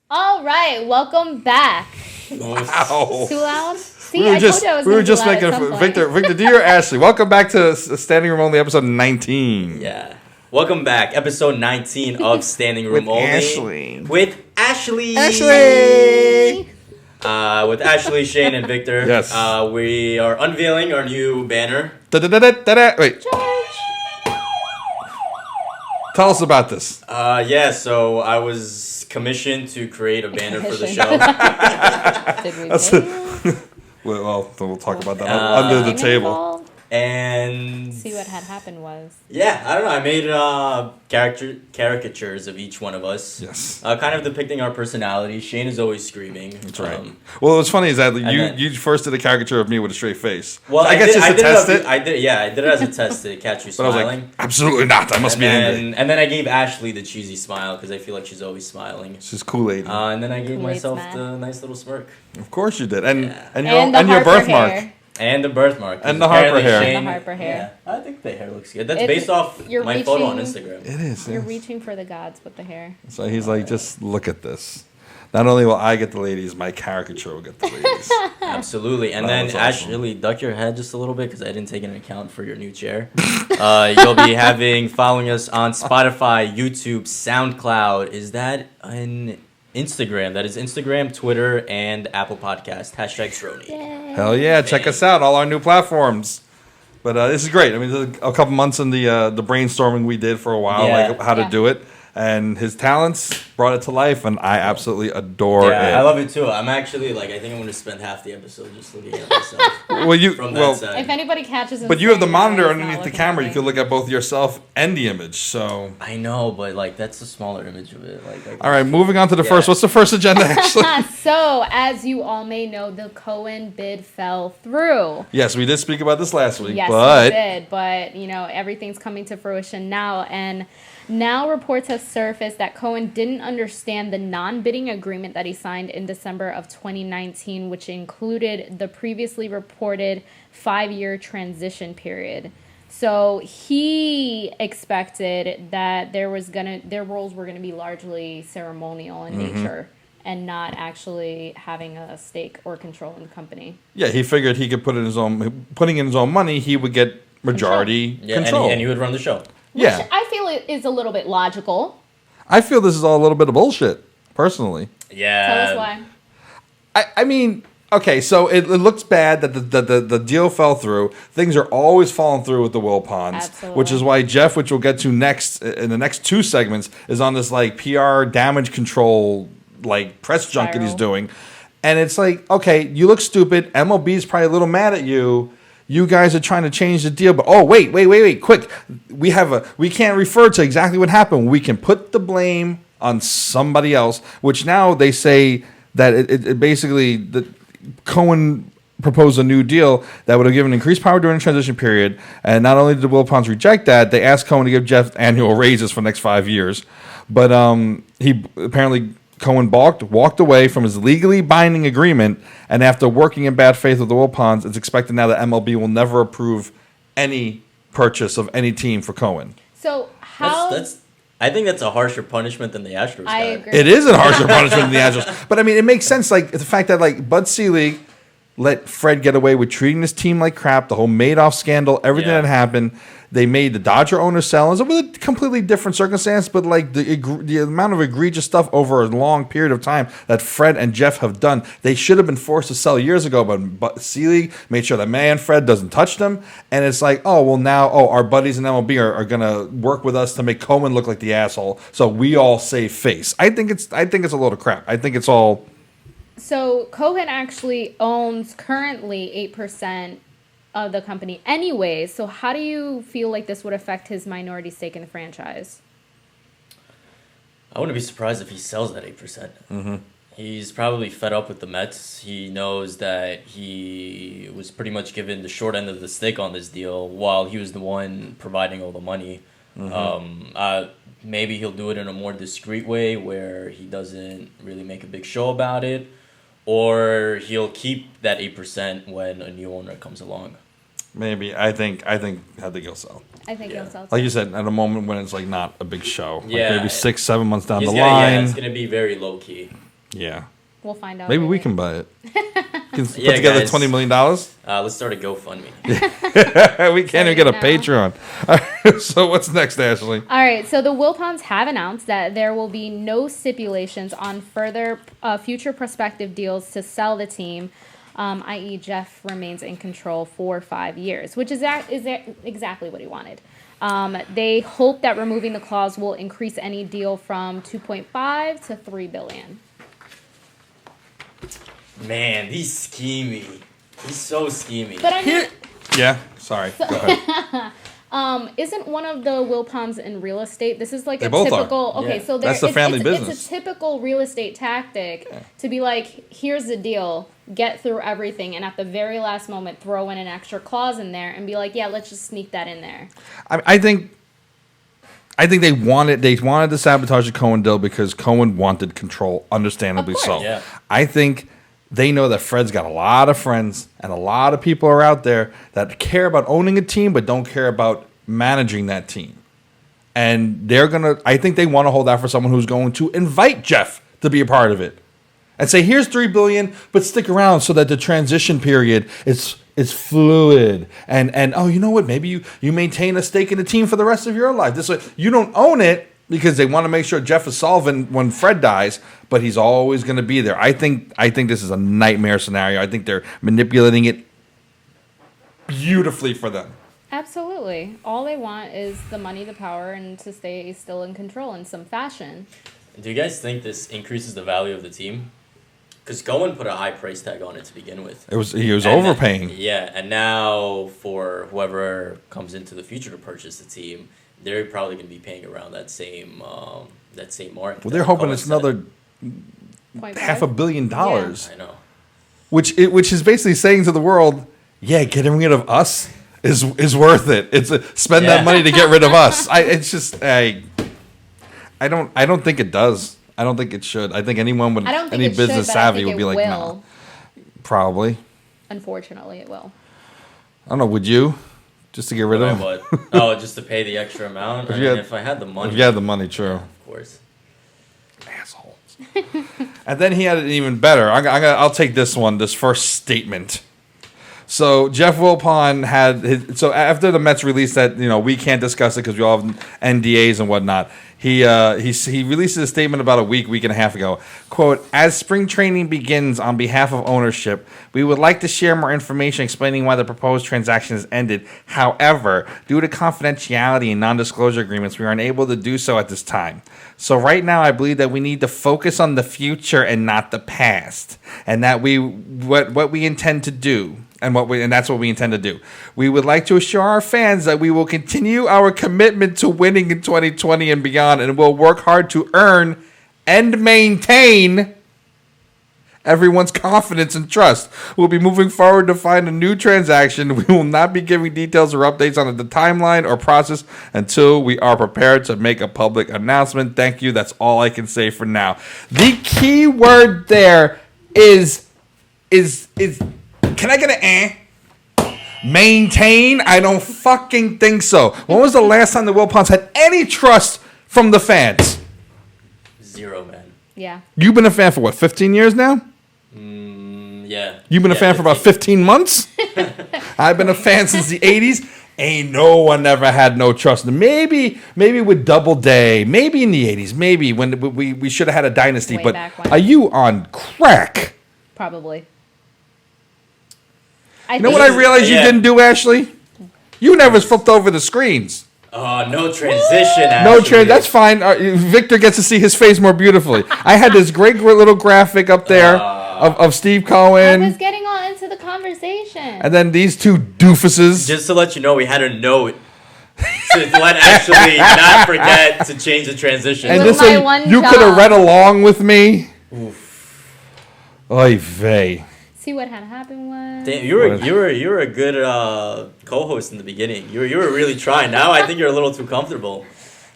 All right, welcome back. Wow. Too loud? See, We were just making Victor, do your Ashley. Welcome back to Standing Room Only, episode 19. Yeah. Welcome back, episode 19 of Standing Room With Only. Ashley. With Ashley. With Ashley, Shane, and Victor. Yes. We are unveiling our new banner. Wait. Tell us about this. So I was commissioned to create a banner for the show. Did we do? Well, we'll talk about that under the table. And See what had happened was. yeah, I don't know. I made caricatures of each one of us. Yes. Kind of depicting our personalities. Shane is always screaming. That's right. Well, what's funny is that you first did a caricature of me with a straight face. Well, I guess just to test it. I did it as a test to catch you But I smiling. was like, absolutely not. I must be angry. And then I gave Ashley the cheesy smile because I feel like she's always smiling. She's Kool-Aid. And then I gave Kool-Aid myself smack. the nice little smirk. Of course you did. And the your Harper birthmark. hair. And the birthmark. And the Harper hair. Shane, The Harper hair. Yeah, I think the hair looks good. That's It's- based off you're my photo on reaching- Instagram. It is. You're yes. reaching for the gods with the hair. So he's like, just look at this. Not only will I get the ladies, my caricature will get the ladies. Absolutely. And Wow, then, that's awesome. Ashley, duck your head just a little bit because I didn't take into account for your new chair. You'll be following us on Spotify, YouTube, SoundCloud. Is that on Instagram? That is Instagram, Twitter, and Apple Podcast. Hashtag SRONY. Hell yeah, check us out, all our new platforms. But this is great. I mean, there's a couple months in the brainstorming we did for a while, Yeah. like how to do it. And his talents brought it to life, and I absolutely adore it. Yeah, I love it too. I'm actually I think I'm going to spend half the episode just looking at myself from that side. If anybody catches him but you have the saying monitor that, he's not underneath the looking camera. at You me. can look at both yourself and the image. So, I know, but that's a smaller image of it. all right, moving on to the first. Yeah. What's the first agenda, actually? So, as you all may know, the Cohen bid fell through. Yes, we did speak about this last week, Yes, but we did. But, everything's coming to fruition now. And now reports have surfaced that Cohen didn't understand the non-bidding agreement that he signed in December of 2019, which included the previously reported 5-year transition period. So he expected that their roles were gonna be largely ceremonial in nature and not actually having a stake or control in the company. yeah, he figured he could putting in his own money, he would get majority control. And he would run the show. Yeah. Which I feel is a little bit logical. I feel this is all a little bit of bullshit, personally. Yeah. Tell us why. I mean, okay, so it looks bad that the deal fell through. Things are always falling through with the Wilpons, Absolutely. which is why Jeff, which we'll get to next in the next two segments, is on this PR damage control press junket he's Spiral. doing. And it's like, okay, you look stupid. MLB is probably a little mad at you. You guys are trying to change the deal, but wait, quick. We can't refer to exactly what happened. We can put the blame on somebody else, which now they say that it basically the Cohen proposed a new deal that would have given increased power during the transition period. And not only did the Wilpons reject that, they asked Cohen to give Jeff annual raises for the next 5 years. But Cohen walked away from his legally binding agreement, and after working in bad faith with the Wilpons, it's expected now that MLB will never approve any purchase of any team for Cohen. So how? I think that's a harsher punishment than the Astros. I got. agree. It is a harsher punishment than the Astros. But I mean, it makes sense, the fact that Bud Selig let Fred get away with treating this team like crap, the whole Madoff scandal, everything that happened. They made the Dodger owner sell. It was a completely different circumstance, but the amount of egregious stuff over a long period of time that Fred and Jeff have done, they should have been forced to sell years ago, but Selig made sure that man Fred doesn't touch them. And it's now our buddies in MLB are going to work with us to make Cohen look like the asshole, so we all save face. I think it's a load of crap. I think it's all. So Cohen actually owns currently 8% of the company anyways. So how do you feel like this would affect his minority stake in the franchise? I wouldn't be surprised if he sells that 8%. Mm-hmm. He's probably fed up with the Mets. He knows that he was pretty much given the short end of the stick on this deal while he was the one providing all the money. Mm-hmm. Maybe he'll do it in a more discreet way where he doesn't really make a big show about it. Or he'll keep that 8% when a new owner comes along. Maybe. I think he'll sell. I think he'll sell. Like you said, at a moment when it's not a big show. Yeah. Maybe 6-7 months down the Yeah, line. it's going to be very low key. Yeah. We'll find out. Maybe we later. can buy it. Can put Yeah, together guys. $20 million. Let's start a GoFundMe. We can't even get a now. Patreon. So what's next, Ashley? All right, so the Wilpons have announced that there will be no stipulations on further future prospective deals to sell the team, i.e. Jeff remains in control for 5 years, which is exactly what he wanted. They hope that removing the clause will increase any deal from $2.5 to $3 billion. Man, he's schemy. He's so schemy. But I mean, Yeah. Sorry. Go ahead. isn't one of the Wilpons in real estate? This is like They a both are. typical. Okay, Yeah. so That's the family it's business. a typical real estate tactic to be like, here's the deal, get through everything, and at the very last moment throw in an extra clause in there and be like, yeah, let's just sneak that in there. I think they wanted to sabotage the Cohen deal because Cohen wanted control, understandably Of so. course. Yeah. I think they know that Fred's got a lot of friends and a lot of people are out there that care about owning a team but don't care about managing that team. And I think they want to hold out for someone who's going to invite Jeff to be a part of it. And say, here's $3 billion, but stick around so that the transition period is fluid. And oh, you know what? Maybe you maintain a stake in the team for the rest of your life. This way, you don't own it because they want to make sure Jeff is solvent when Fred dies, but he's always going to be there. I think this is a nightmare scenario. I think they're manipulating it beautifully for them. Absolutely. All they want is the money, the power, and to stay still in control in some fashion. Do you guys think this increases the value of the team? Because Cohen put a high price tag on it to begin with. He was And overpaying. and now for whoever comes into the future to purchase the team, they're probably going to be paying around that same mark. Well, that they're hoping Cohen it's said. another $0.5? $500 million, I know. which is basically saying to the world, yeah, getting rid of us is worth it. Spend that Yeah. money to get rid of us. I don't think it does. I don't think it should. I think anyone with I don't think any it should, business but savvy I think would be it like, will. no. Probably. Unfortunately, it will. I don't know. Would you? Just to get rid of them? What? Oh, just to pay the extra amount? If I had the money. If you had the money, true. Of course. Assholes. And then he had it even better. I'll take this first statement. So Jeff Wilpon so after the Mets released that, we can't discuss it because we all have NDAs and whatnot. He released a statement about a week and a half ago. Quote, as spring training begins on behalf of ownership, we would like to share more information explaining why the proposed transaction has ended. However, due to confidentiality and non-disclosure agreements, we are unable to do so at this time. So right now, I believe that we need to focus on the future and not the past, and that what we intend to do. And that's what we intend to do. We would like to assure our fans that we will continue our commitment to winning in 2020 and beyond, and will work hard to earn and maintain everyone's confidence and trust. We'll be moving forward to find a new transaction. We will not be giving details or updates on the timeline or process until we are prepared to make a public announcement. Thank you. That's all I can say for now. The key word there is can I get an maintain? I don't fucking think so. When was the last time the Wilpons had any trust from the fans? Zero, man. Yeah. You've been a fan for what, 15 years now? Yeah. You've been a fan for about 15 months? I've been a fan since the 80s. Ain't no one ever had no trust. Maybe with Doubleday, maybe in the 80s, maybe when we should have had a dynasty. Way But back when. are you on crack? Probably. You know what I realized you didn't do, Ashley? You never flipped over the screens. Oh, no transition, No, actually. that's fine. Victor gets to see his face more beautifully. I had this great little graphic up there of Steve I Cohen. was getting all into the conversation. And then these two doofuses. Just to let you know, we had a note to let Ashley not forget to change the transition. And It was this my one, one you could have job. read along with me. Oy vey. See what had happened was. Damn, you were a good co-host in the beginning. You were really trying. Now I think you're a little too comfortable.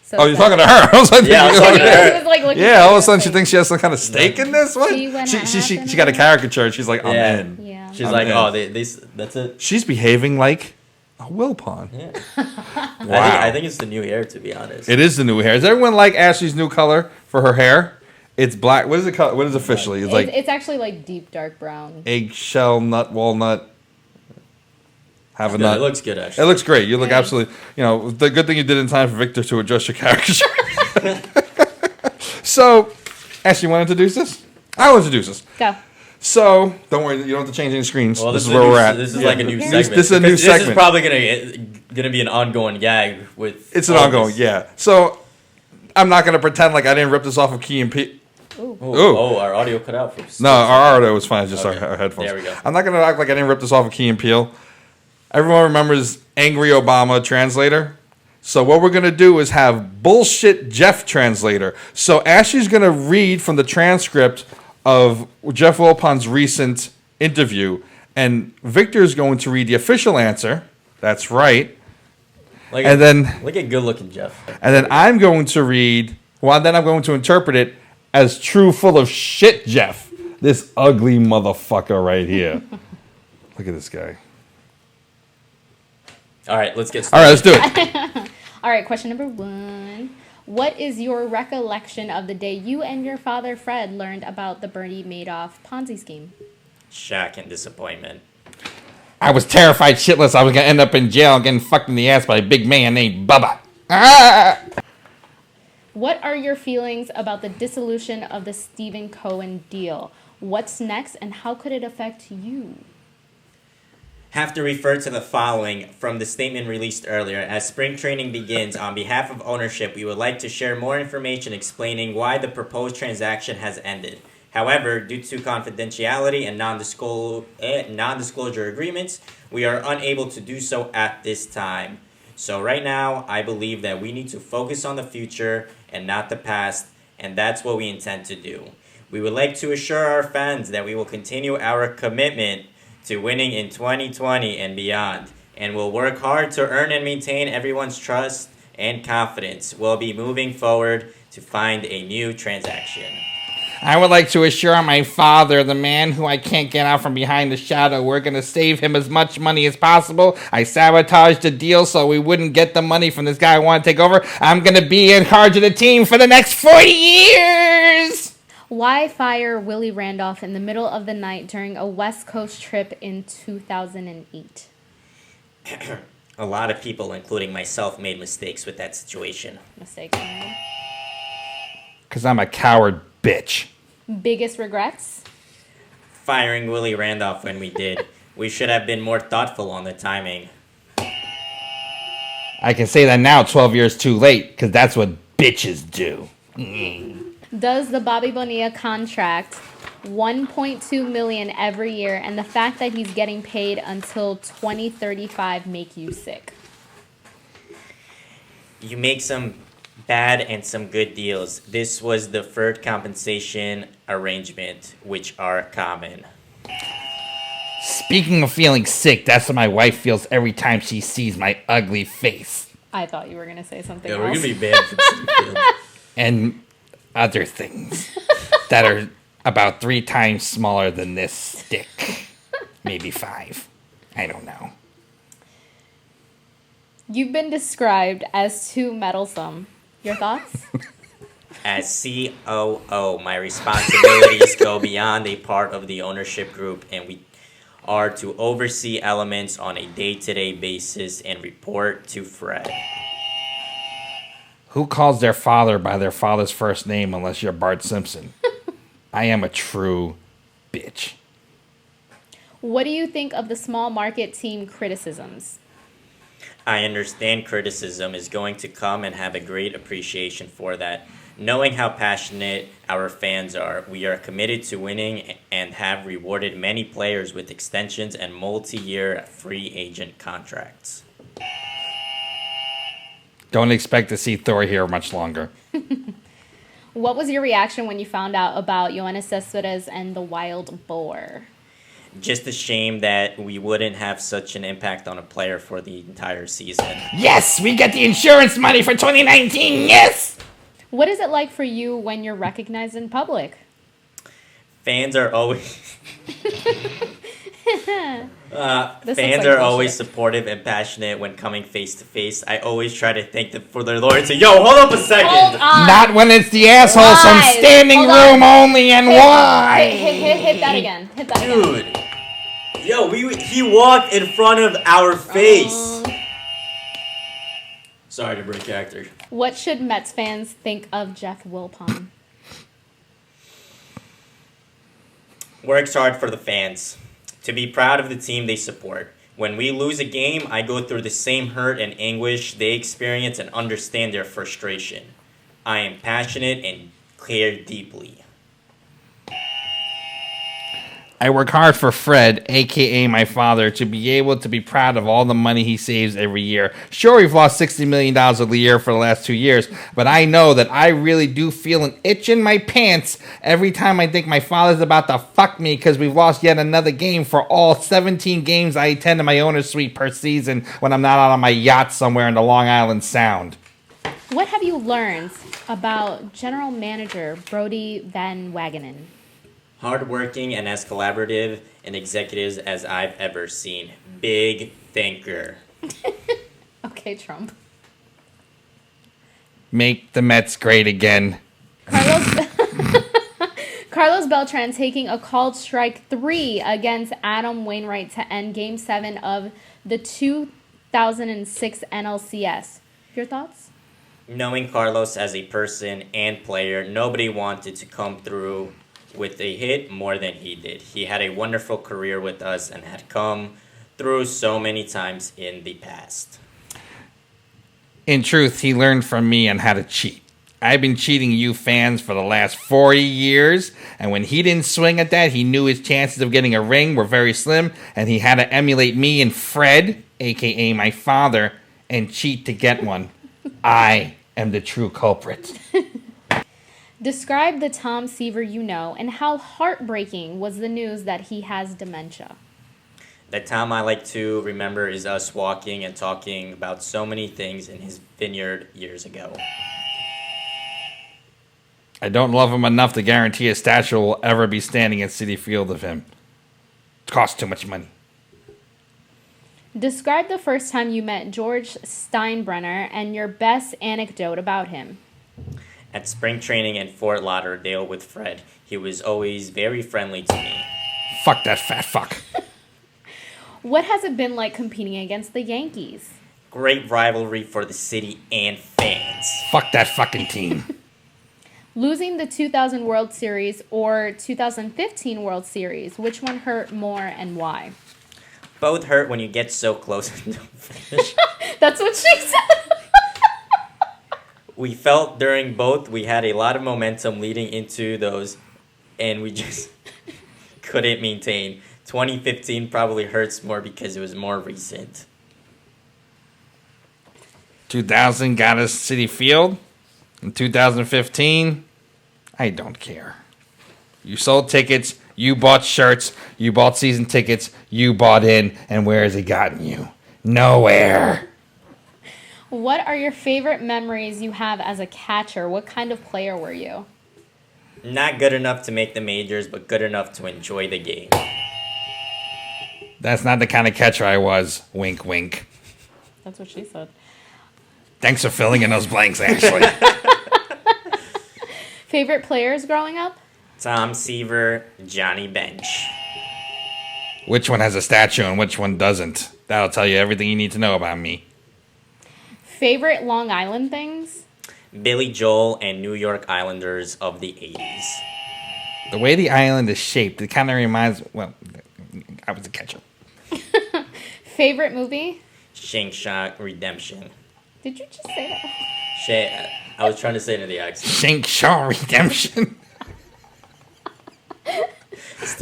So Oh, you're sad. talking to her. I was like, Yeah, I was talking to her. She was, like, looking Yeah, at all of me a sudden she like- thinks she has some kind of stake in this. What? See what happened She got a caricature. She's like, I'm Yeah. in. Yeah. She's I'm like, in. oh, they that's it. She's behaving like a Wilpon. Yeah. Wow. I think it's the new hair, to be honest. It is the new hair. Does everyone like Ashley's new color for her hair? It's black. What is it called? What is it officially? It's like It's actually like deep dark brown. eggshell, nut, walnut. Have a Good. nut. It looks good, actually. It looks great. You look Thanks. absolutely. The good thing you did in time for Victor to adjust your caricature. So, Ashley, you want to introduce this? I will introduce this. Go. So, don't worry, you don't have to change any screens. Well, this is where we're at. This is like a new This- segment. this is a new This segment. is probably gonna be an ongoing gag with. It's an all ongoing, this. yeah. So, I'm not going to pretend like I didn't rip this off of Key and P. Ooh. Oh, our audio cut out for. No, our audio was fine. It's just Okay. our headphones. There we go. I'm not going to act like I didn't rip this off of Key and Peele. Everyone remembers Angry Obama translator. So what we're going to do is have Bullshit Jeff translator. So Ashley's going to read from the transcript of Jeff Wilpon's recent interview, and Victor's going to read the official answer. That's right. Look And then look at good looking Jeff. And then I'm going to read, then I'm going to interpret it as true full of shit Jeff. This ugly motherfucker right here. Look at this guy. All right, let's get All started. right, let's do it. All right, question number 1. What is your recollection of the day you and your father, Fred, learned about the Bernie Madoff Ponzi scheme? Shock and disappointment. I was terrified shitless I was going to end up in jail getting fucked in the ass by a big man named Bubba. Ah! What are your feelings about the dissolution of the Stephen Cohen deal? What's next, and how could it affect you? Have to refer to the following from the statement released earlier. As spring training begins, on behalf of ownership, we would like to share more information explaining why the proposed transaction has ended. However, due to confidentiality and non-disclosure agreements, we are unable to do so at this time. So right now, I believe that we need to focus on the future and not the past, and that's what we intend to do. We would like to assure our fans that we will continue our commitment to winning in 2020 and beyond, and will work hard to earn and maintain everyone's trust and confidence. We'll be moving forward to find a new transaction. I would like to assure my father, the man who I can't get out from behind the shadow, we're going to save him as much money as possible. I sabotaged the deal so we wouldn't get the money from this guy who wanted to take over. I'm going to be in charge of the team for the next 40 years! Why fire Willie Randolph in the middle of the night during a West Coast trip in 2008? A lot of people, including myself, made mistakes with that situation. Mistakes made. Because I'm a coward bitch. Biggest regrets? Firing Willie Randolph when we did. We should have been more thoughtful on the timing. I can say that now, 12 years too late, because that's what bitches do. Does the Bobby Bonilla contract $1.2 million every year and the fact that he's getting paid until 2035 make you sick? You make some bad and some good deals. This was the deferred compensation arrangement, which are common. Speaking of feeling sick, that's what my wife feels every time she sees my ugly face. I thought you were going to say something Yeah, else. we're gonna be banned from Steve. And other things that are about 3 times smaller than this stick. Maybe 5. I don't know. You've been described as too meddlesome. Your thoughts? As COO, my responsibilities go beyond a part of the ownership group, and we are to oversee elements on a day-to-day basis and report to Fred. Who calls their father by their father's first name unless you're Bart Simpson? I am a true bitch. What do you think of the small market team criticisms? I understand criticism is going to come and have a great appreciation for that. Knowing how passionate our fans are, we are committed to winning and have rewarded many players with extensions and multi-year free agent contracts. Don't expect to see Thor here much longer. What was your reaction when you found out about Yoenis Cespedes and the wild boar? Just a shame that we wouldn't have such an impact on a player for the entire season. Yes, we get the insurance money for 2019, yes! What is it like for you when you're recognized in public? Fans are always This Fans looks like are always bullshit. supportive and passionate when coming face to face. I always try to thank them for their loyalty. Yo, hold up a second. Hold on. Not when it's the assholes from Lies. standing Hold on. room only, and why? Hit that again. Hit that again. Dude. Yo, he walked in front of our face. Sorry to break character. What should Mets fans think of Jeff Wilpon? Works hard for the fans. To be proud of the team they support. When we lose a game, I go through the same hurt and anguish they experience and understand their frustration. I am passionate and care deeply. I work hard for Fred, a.k.a. my father, to be able to be proud of all the money he saves every year. Sure, we've lost $60 million a year for the last 2 years, but I know that I really do feel an itch in my pants every time I think my father's about to fuck me because we've lost yet another game for all 17 games I attend in my owner's suite per season when I'm not out on my yacht somewhere in the Long Island Sound. What have you learned about General Manager Brody Van Wagenen? Hardworking and as collaborative and executives as I've ever seen. Big thinker. Okay, Trump. Make the Mets great again. Carlos Beltran taking a called strike 3 against Adam Wainwright to end Game 7 of the 2006 NLCS. Your thoughts? Knowing Carlos as a person and player, nobody wanted to come through with a hit more than he did. He had a wonderful career with us and had come through so many times in the past. In truth, he learned from me on how to cheat. I've been cheating you fans for the last 40 years, and when he didn't swing at that, he knew his chances of getting a ring were very slim, and he had to emulate me and Fred, a.k.a. my father, and cheat to get one. I am the true culprit. Describe the Tom Seaver you know and how heartbreaking was the news that he has dementia. The time I like to remember is us walking and talking about so many things in his vineyard years ago. I don't love him enough to guarantee a statue will ever be standing at Citi Field of him. It costs too much money. Describe the first time you met George Steinbrenner and your best anecdote about him. At spring training in Fort Lauderdale with Fred, he was always very friendly to me. Fuck that fat fuck. What has it been like competing against the Yankees? Great rivalry for the city and fans. Fuck that fucking team. Losing the 2000 World Series or 2015 World Series, which one hurt more and why? Both hurt when you get so close and don't finish. That's what she said. We felt during both we had a lot of momentum leading into those, and we just couldn't maintain. 2015 probably hurts more because it was more recent. 2000 got us Citi Field. In 2015, I don't care. You sold tickets, you bought shirts, you bought season tickets, you bought in, and where has it gotten you? Nowhere. What are your favorite memories you have as a catcher? What kind of player were you? Not good enough to make the majors, but good enough to enjoy the game. That's not the kind of catcher I was. Wink, wink. That's what she said. Thanks for filling in those blanks, Ashley. Favorite players growing up? Tom Seaver, Johnny Bench. Which one has a statue and which one doesn't? That'll tell you everything you need to know about me. Favorite Long Island things? Billy Joel and New York Islanders of the 80s. The way the island is shaped, it kind of reminds... Well, I was a catcher. Favorite movie? Shankshank Redemption. Did you just say that? I was trying to say it in the accent. Shankshaw Redemption. It's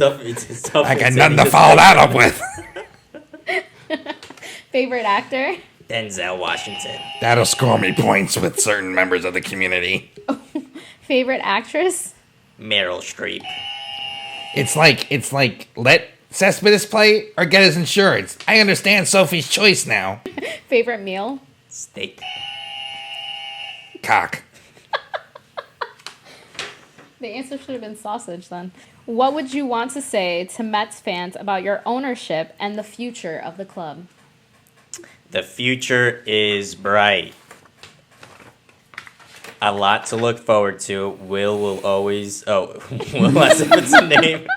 tough. I got nothing to follow that up with. Favorite actor? Denzel Washington. That'll score me points with certain members of the community. Favorite actress? Meryl Streep. It's like let Cespedes play or get his insurance. I understand Sophie's choice now. Favorite meal? Steak. Cock. The answer should have been sausage then. What would you want to say to Mets fans about your ownership and the future of the club? The future is bright. A lot to look forward to. Will always. Oh, Will, as if it's a name.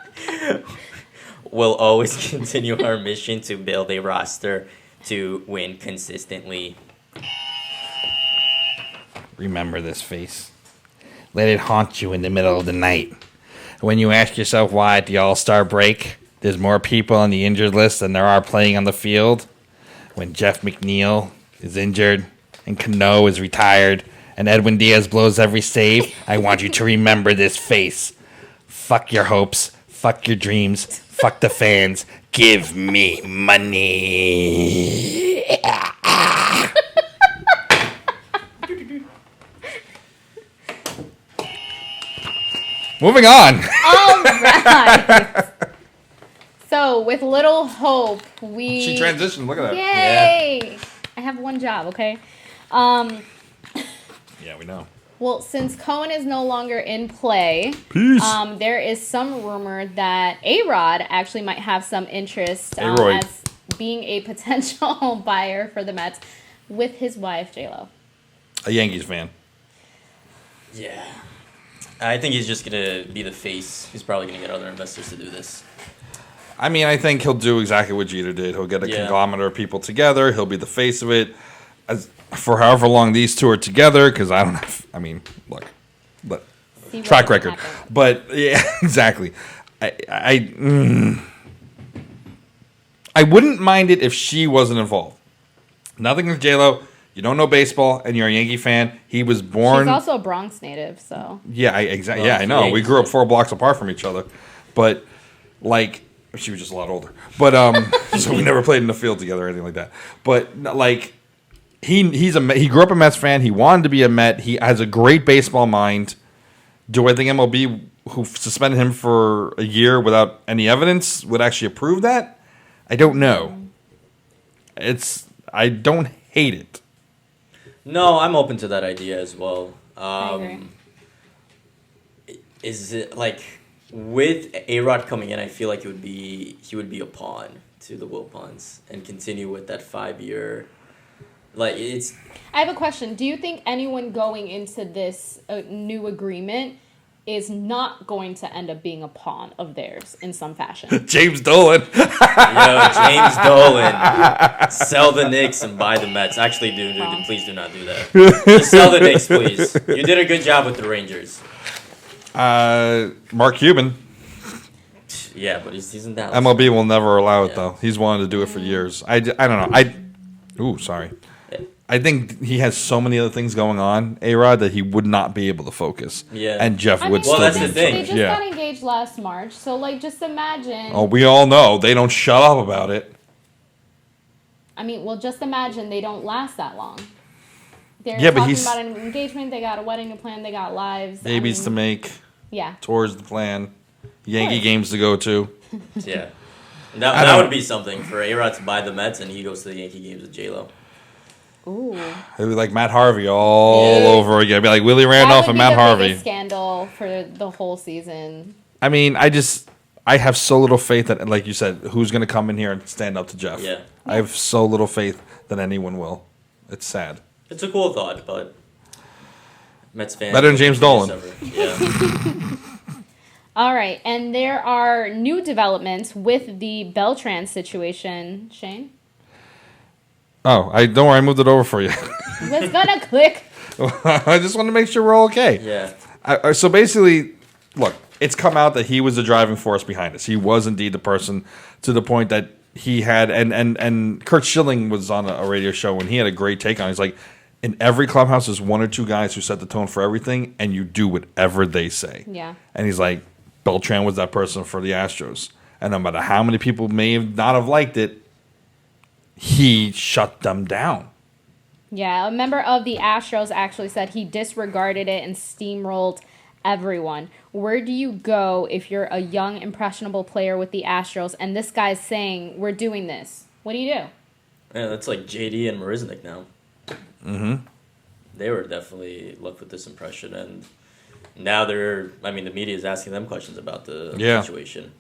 We'll always continue our mission to build a roster to win consistently. Remember this face. Let it haunt you in the middle of the night. When you ask yourself why at the All-Star break, there's more people on the injured list than there are playing on the field. When Jeff McNeil is injured and Cano is retired and Edwin Diaz blows every save, I want you to remember this face. Fuck your hopes. Fuck your dreams. Fuck the fans. Give me money. Moving on. All right. So, with little hope, we... She transitioned. Look at that. Yay! I have one job, okay? Yeah, we know. Well, since Cohen is no longer in play, Peace. there is some rumor that Arod actually might have some interest Aroid. as being a potential buyer for the Mets with his wife, JLo. A Yankees fan. Yeah. I think he's just going to be the face. He's probably going to get other investors to do this. I mean, I think he'll do exactly what Jeter did. He'll get a conglomerate of people together. He'll be the face of it for however long these two are together. Because I don't know. I mean, look, but track record. But yeah, exactly. I wouldn't mind it if she wasn't involved. Nothing with JLo. You don't know baseball, and you're a Yankee fan. He was born. She's also a Bronx native, so. Yeah, exactly. Yeah, I know. We grew up 4 blocks apart from each other, but like she was just a lot older. But so we never played in the field together or anything like that. But like he grew up a Mets fan. He wanted to be a Met. He has a great baseball mind. Do I think MLB, who suspended him for a year without any evidence, would actually approve that? I don't know. I don't hate it. No, I'm open to that idea as well. I agree. Is it like with Arod coming in? I feel like he would be a pawn to the Wilpons and continue with that 5-year. Like it's. I have a question. Do you think anyone going into this new agreement is not going to end up being a pawn of theirs in some fashion? James Dolan. James Dolan. Sell the Knicks and buy the Mets. Actually, dude, please do not do that. Just sell the Knicks, please. You did a good job with the Rangers. Mark Cuban. Yeah, but he's in Dallas. MLB will never allow it, though. He's wanted to do it for years. I don't know. Sorry. I think he has so many other things going on, A-Rod, that he would not be able to focus. Yeah. And Jeff would well, still that's be the thing. They just got engaged last March, so like just imagine. Oh, we all know they don't shut up about it. I mean, well, just imagine they don't last that long. They're Yeah, but talking he's- about an engagement. They got a wedding to plan. They got lives. Babies to make, Yeah. tours to plan, Yankee games to go to. Yeah. That would be something for A-Rod to buy the Mets and he goes to the Yankee games with JLo. Ooh. It'd be like Matt Harvey all over again. It'd be like Willie Randolph and Matt That would be the Harvey. biggest scandal for the whole season. I mean, I have so little faith that, like you said, who's going to come in here and stand up to Jeff? Yeah. I have so little faith that anyone will. It's sad. It's a cool thought, but Mets fans Better than James Dolan. Yeah. All right, and there are new developments with the Beltran situation. Shane? Oh, don't worry, I moved it over for you. It was gonna click. I just want to make sure we're all okay. Yeah. So basically, look, it's come out that he was the driving force behind this. He was indeed the person, to the point that he had, and Kurt Schilling was on a radio show and he had a great take on it. He's like, in every clubhouse, there's 1 or 2 guys who set the tone for everything, and you do whatever they say. Yeah. And he's like, Beltran was that person for the Astros. And no matter how many people may not have liked it, he shut them down. Yeah, a member of the Astros actually said he disregarded it and steamrolled everyone. Where do you go if you're a young, impressionable player with the Astros and this guy's saying, we're doing this? What do you do? Yeah, that's like JD and Marisnik now. Mm-hmm. They were definitely left with this impression, and Now the media is asking them questions about the situation.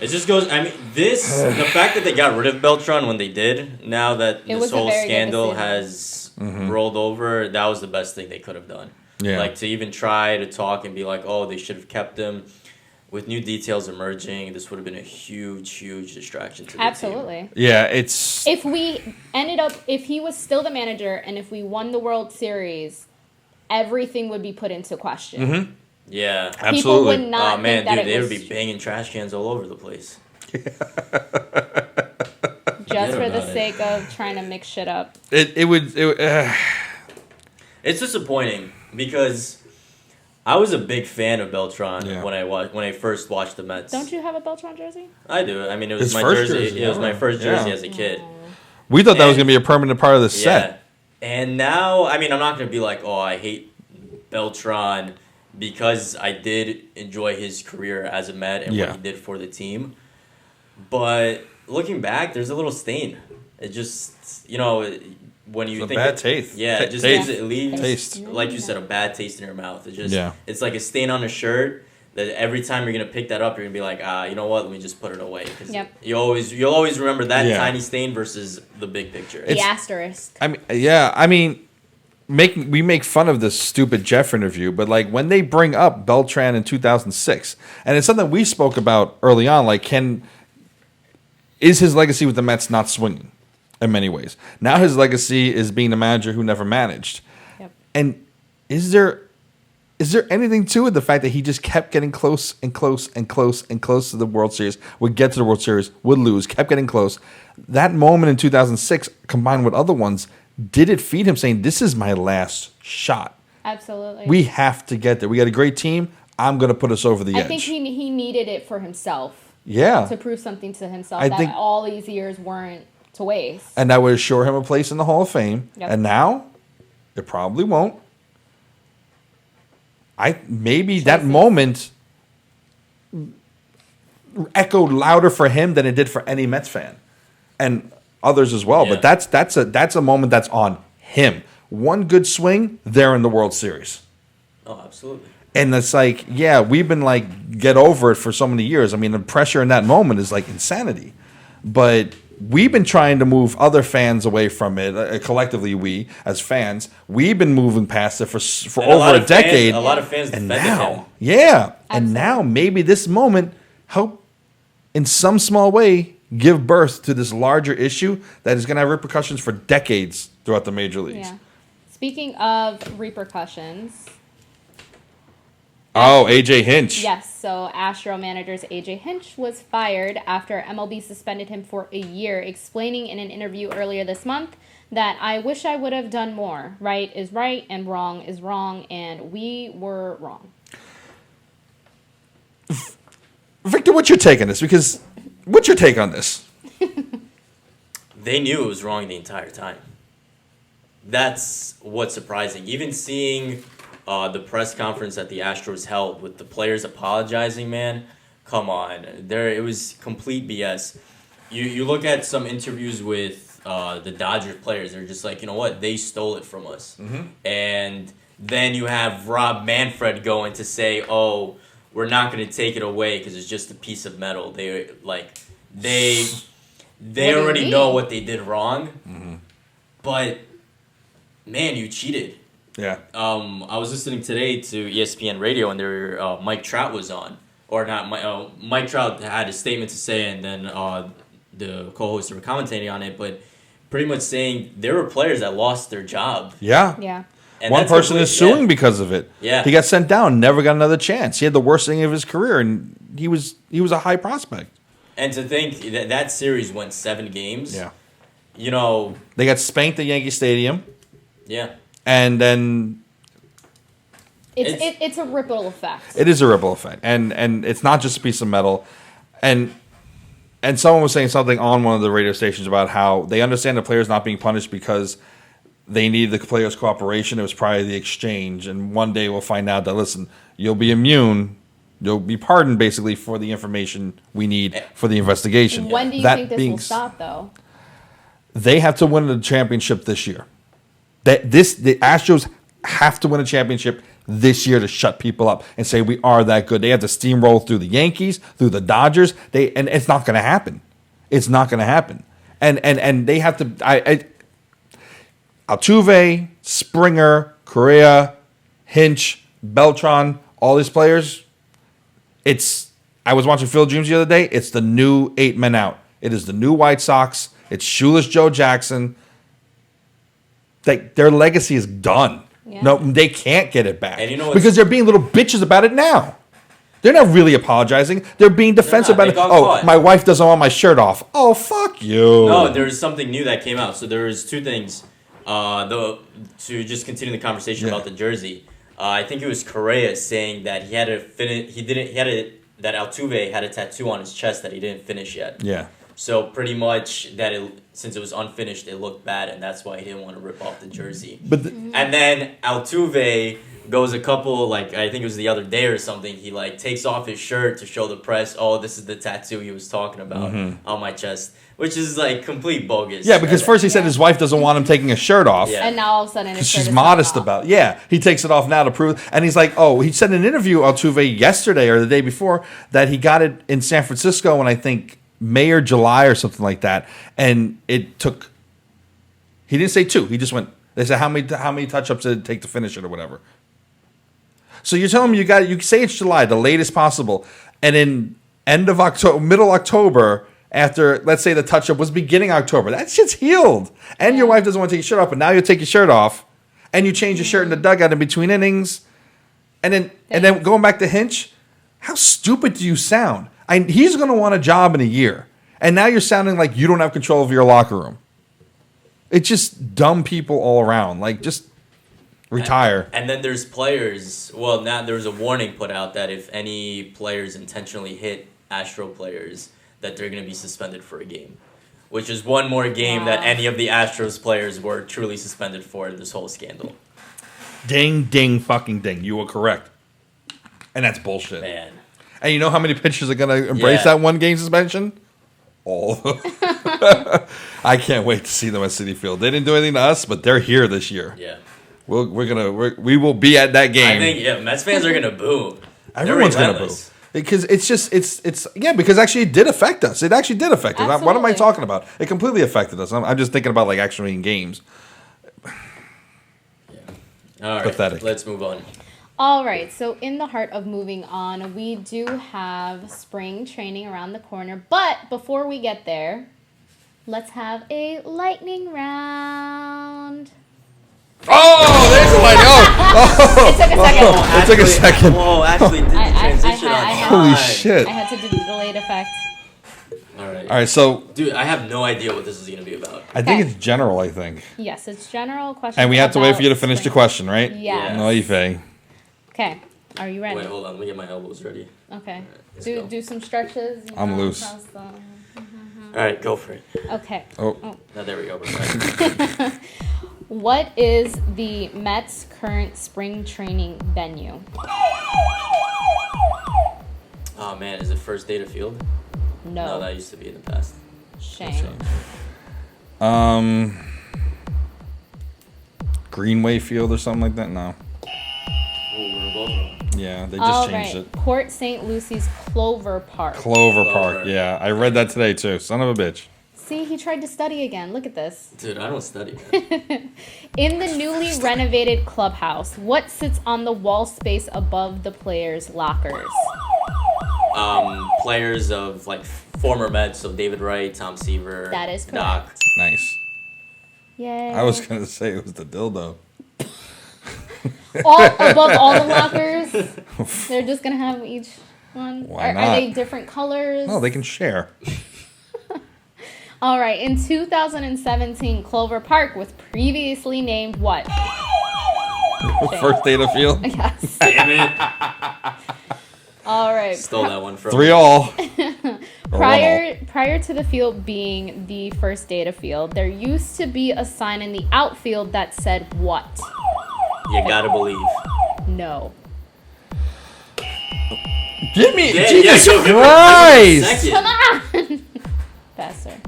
It just goes. I mean, the fact that they got rid of Beltran when they did, now that this whole scandal has rolled over, that was the best thing they could have done. Yeah. Like, to even try to talk and be like, oh, they should have kept him. With new details emerging, this would have been a huge distraction to the Absolutely. team. Yeah, it's... If he was still the manager and if we won the World Series, everything would be put into question. Mm-hmm. Yeah. Absolutely. People would not think that they would be banging trash cans all over the place. Just for the sake of trying to mix shit up. It would... It's disappointing because... I was a big fan of Beltran when I first watched the Mets. Don't you have a Beltran jersey? I do. I mean, it was my jersey. It was my first jersey as a kid. We thought that was going to be a permanent part of the set. And now, I mean, I'm not going to be like, oh, I hate Beltran because I did enjoy his career as a Met and what he did for the team. But looking back, there's a little stain. It just, when you think bad taste. Yeah, it leaves like you said, a bad taste in your mouth. It just it's like a stain on a shirt that every time you're gonna pick that up, you're gonna be like, you know what? Let me just put it away. You'll always remember that tiny stain versus the big picture. The asterisk. We make fun of this stupid Jeff interview, but like when they bring up Beltran in 2006, and it's something we spoke about early on, like is his legacy with the Mets not swinging? In many ways. Now his legacy is being the manager who never managed. Yep. And is there anything to it? The fact that he just kept getting close and close and close and close to the World Series, would get to the World Series, would lose, kept getting close. That moment in 2006, combined with other ones, did it feed him saying, this is my last shot? Absolutely. We have to get there. We got a great team. I'm going to put us over the edge. I think he needed it for himself. Yeah. To prove something to himself that all these years weren't to waste. And that would assure him a place in the Hall of Fame. Yep. And now, it probably won't. That moment echoed louder for him than it did for any Mets fan. And others as well. Yeah. But that's a moment that's on him. One good swing, they're in the World Series. Oh, absolutely. And it's like, we've been like, get over it for so many years. I mean, the pressure in that moment is like insanity. But we've been trying to move other fans away from it. Collectively, we, as fans, we've been moving past it for over a decade. A lot of fans defended him. Yeah. And now maybe this moment help, in some small way, give birth to this larger issue that is going to have repercussions for decades throughout the major leagues. Yeah. Speaking of repercussions... AJ Hinch. Yes, so Astro manager's AJ Hinch was fired after MLB suspended him for a year, explaining in an interview earlier this month that I wish I would have done more. Right is right and wrong is wrong, and we were wrong. Victor, what's your take on this? Because what's your take on this? They knew it was wrong the entire time. That's what's surprising. Even seeing... the press conference that the Astros held with the players apologizing, man, come on. It was complete BS. You look at some interviews with the Dodgers players, they're just like, you know what, they stole it from us. Mm-hmm. And then you have Rob Manfred going to say, oh, we're not going to take it away because it's just a piece of metal. They already know what they did wrong. Mm-hmm. But, man, you cheated. Yeah. I was listening today to ESPN Radio, and Mike Trout was on, or not. Mike Trout had a statement to say, and then the co-hosts were commentating on it, but pretty much saying there were players that lost their job. Yeah. Yeah. And one person is suing because of it. Yeah. He got sent down, never got another chance. He had the worst thing of his career, and he was a high prospect. And to think that series went 7 games. Yeah. They got spanked at Yankee Stadium. Yeah. And then it's a ripple effect. It is a ripple effect, and it's not just a piece of metal. And someone was saying something on one of the radio stations about how they understand the players not being punished because they need the players' cooperation. It was probably the exchange, and one day we'll find out that listen, you'll be immune. You'll be pardoned basically for the information we need for the investigation. When do you think this will stop, though? They have to win the championship this year. The Astros have to win a championship this year to shut people up and say we are that good. They have to steamroll through the Yankees, through the Dodgers. And it's not going to happen. It's not going to happen. And they have to. Altuve, Springer, Correa, Hinch, Beltran, all these players. I was watching Phil Dreams the other day. It's the new 8 men out. It is the new White Sox. It's shoeless Joe Jackson. Their legacy is done. Yeah. No, they can't get it back. And you know because they're being little bitches about it now. They're not really apologizing. They're being defensive about it. Oh, my wife doesn't want my shirt off. Oh, fuck you. No, there's something new that came out. So there was 2 things. To just continue the conversation about the jersey. I think it was Correa saying that he had to finish. That Altuve had a tattoo on his chest that he didn't finish yet. Yeah. So pretty much that since it was unfinished, it looked bad, and that's why he didn't want to rip off the jersey. And then Altuve goes a couple, I think it was the other day or something, he takes off his shirt to show the press, oh, this is the tattoo he was talking about on my chest, which is complete bogus. Yeah, because first he said his wife doesn't want him taking his shirt off. Yeah. And now all of a sudden, She's modest about it. Yeah, he takes it off now to prove. And he's like, oh, he said in an interview, Altuve, yesterday or the day before, that he got it in San Francisco in, I think, May or July or something like that. And it took, he didn't say 2. He just went, they said, how many touch-ups did it take to finish it or whatever. So you're telling me you say it's July, the latest possible. And in end of October, middle October, after, let's say the touch-up was beginning October, that shit's healed. And your wife doesn't want to take your shirt off, but now you take your shirt off, and you change your shirt in the dugout in between innings. And then going back to Hinch, how stupid do you sound? He's going to want a job in a year. And now you're sounding like you don't have control of your locker room. It's just dumb people all around. Just retire. And then there's players. Well, now there's a warning put out that if any players intentionally hit Astro players, that they're going to be suspended for a game, which is one more game that any of the Astros players were truly suspended for in this whole scandal. Ding, ding, fucking ding. You were correct. And that's bullshit. Man. And you know how many pitchers are going to embrace that 1 game suspension? All of them. I can't wait to see them at Citi Field. They didn't do anything to us, but they're here this year. Yeah. We will be at that game. I think Mets fans are gonna boo. Everyone's gonna boo because it's because actually it did affect us. It actually did affect us. What am I talking about? It completely affected us. I'm just thinking about actually in games. Yeah. All right. Pathetic. Let's move on. All right, so in the heart of moving on, we do have spring training around the corner. But before we get there, let's have a lightning round. Oh, there's a lightning! It took a second. It took a second. Whoa, actually did the transition on time. Holy shit. I had to do the delayed effect. All right, so... Dude, I have no idea what this is going to be about. I think it's general, I think. Yes, it's general questions. And we have to wait for you to finish the question, right? Yes. No, Ife. Okay, are you ready? Wait, hold on. Let me get my elbows ready. Okay. Go. Do some stretches. I'm loose. All right, go for it. Okay. Oh. Now, there we go. We're back. What is the Mets' current spring training venue? Oh, man. Is it First Data Field? No, that used to be in the past. Shame. Greenway Field or something like that? No. Oh, we're both wrong. Yeah, they just changed it. Port St. Lucy's Clover Park. Clover Park, yeah. I read that today, too. Son of a bitch. See, he tried to study again. Look at this. Dude, I don't study, man. In the newly renovated clubhouse, what sits on the wall space above the players' lockers? Players of, former Mets, so David Wright, Tom Seaver. That is correct. Doc. Nice. Yay. I was going to say it was the dildo. Above all the lockers? They're just going to have each one? Why not? Are they different colors? No, they can share. All right. In 2017, Clover Park was previously named what? First Data Field? Yes. Damn it. All right. Stole that one from 3-all. Prior to the field being the First Data Field, there used to be a sign in the outfield that said what? You gotta believe. No. Give me Yeah, Jesus yeah, go, Christ! Come on. Faster.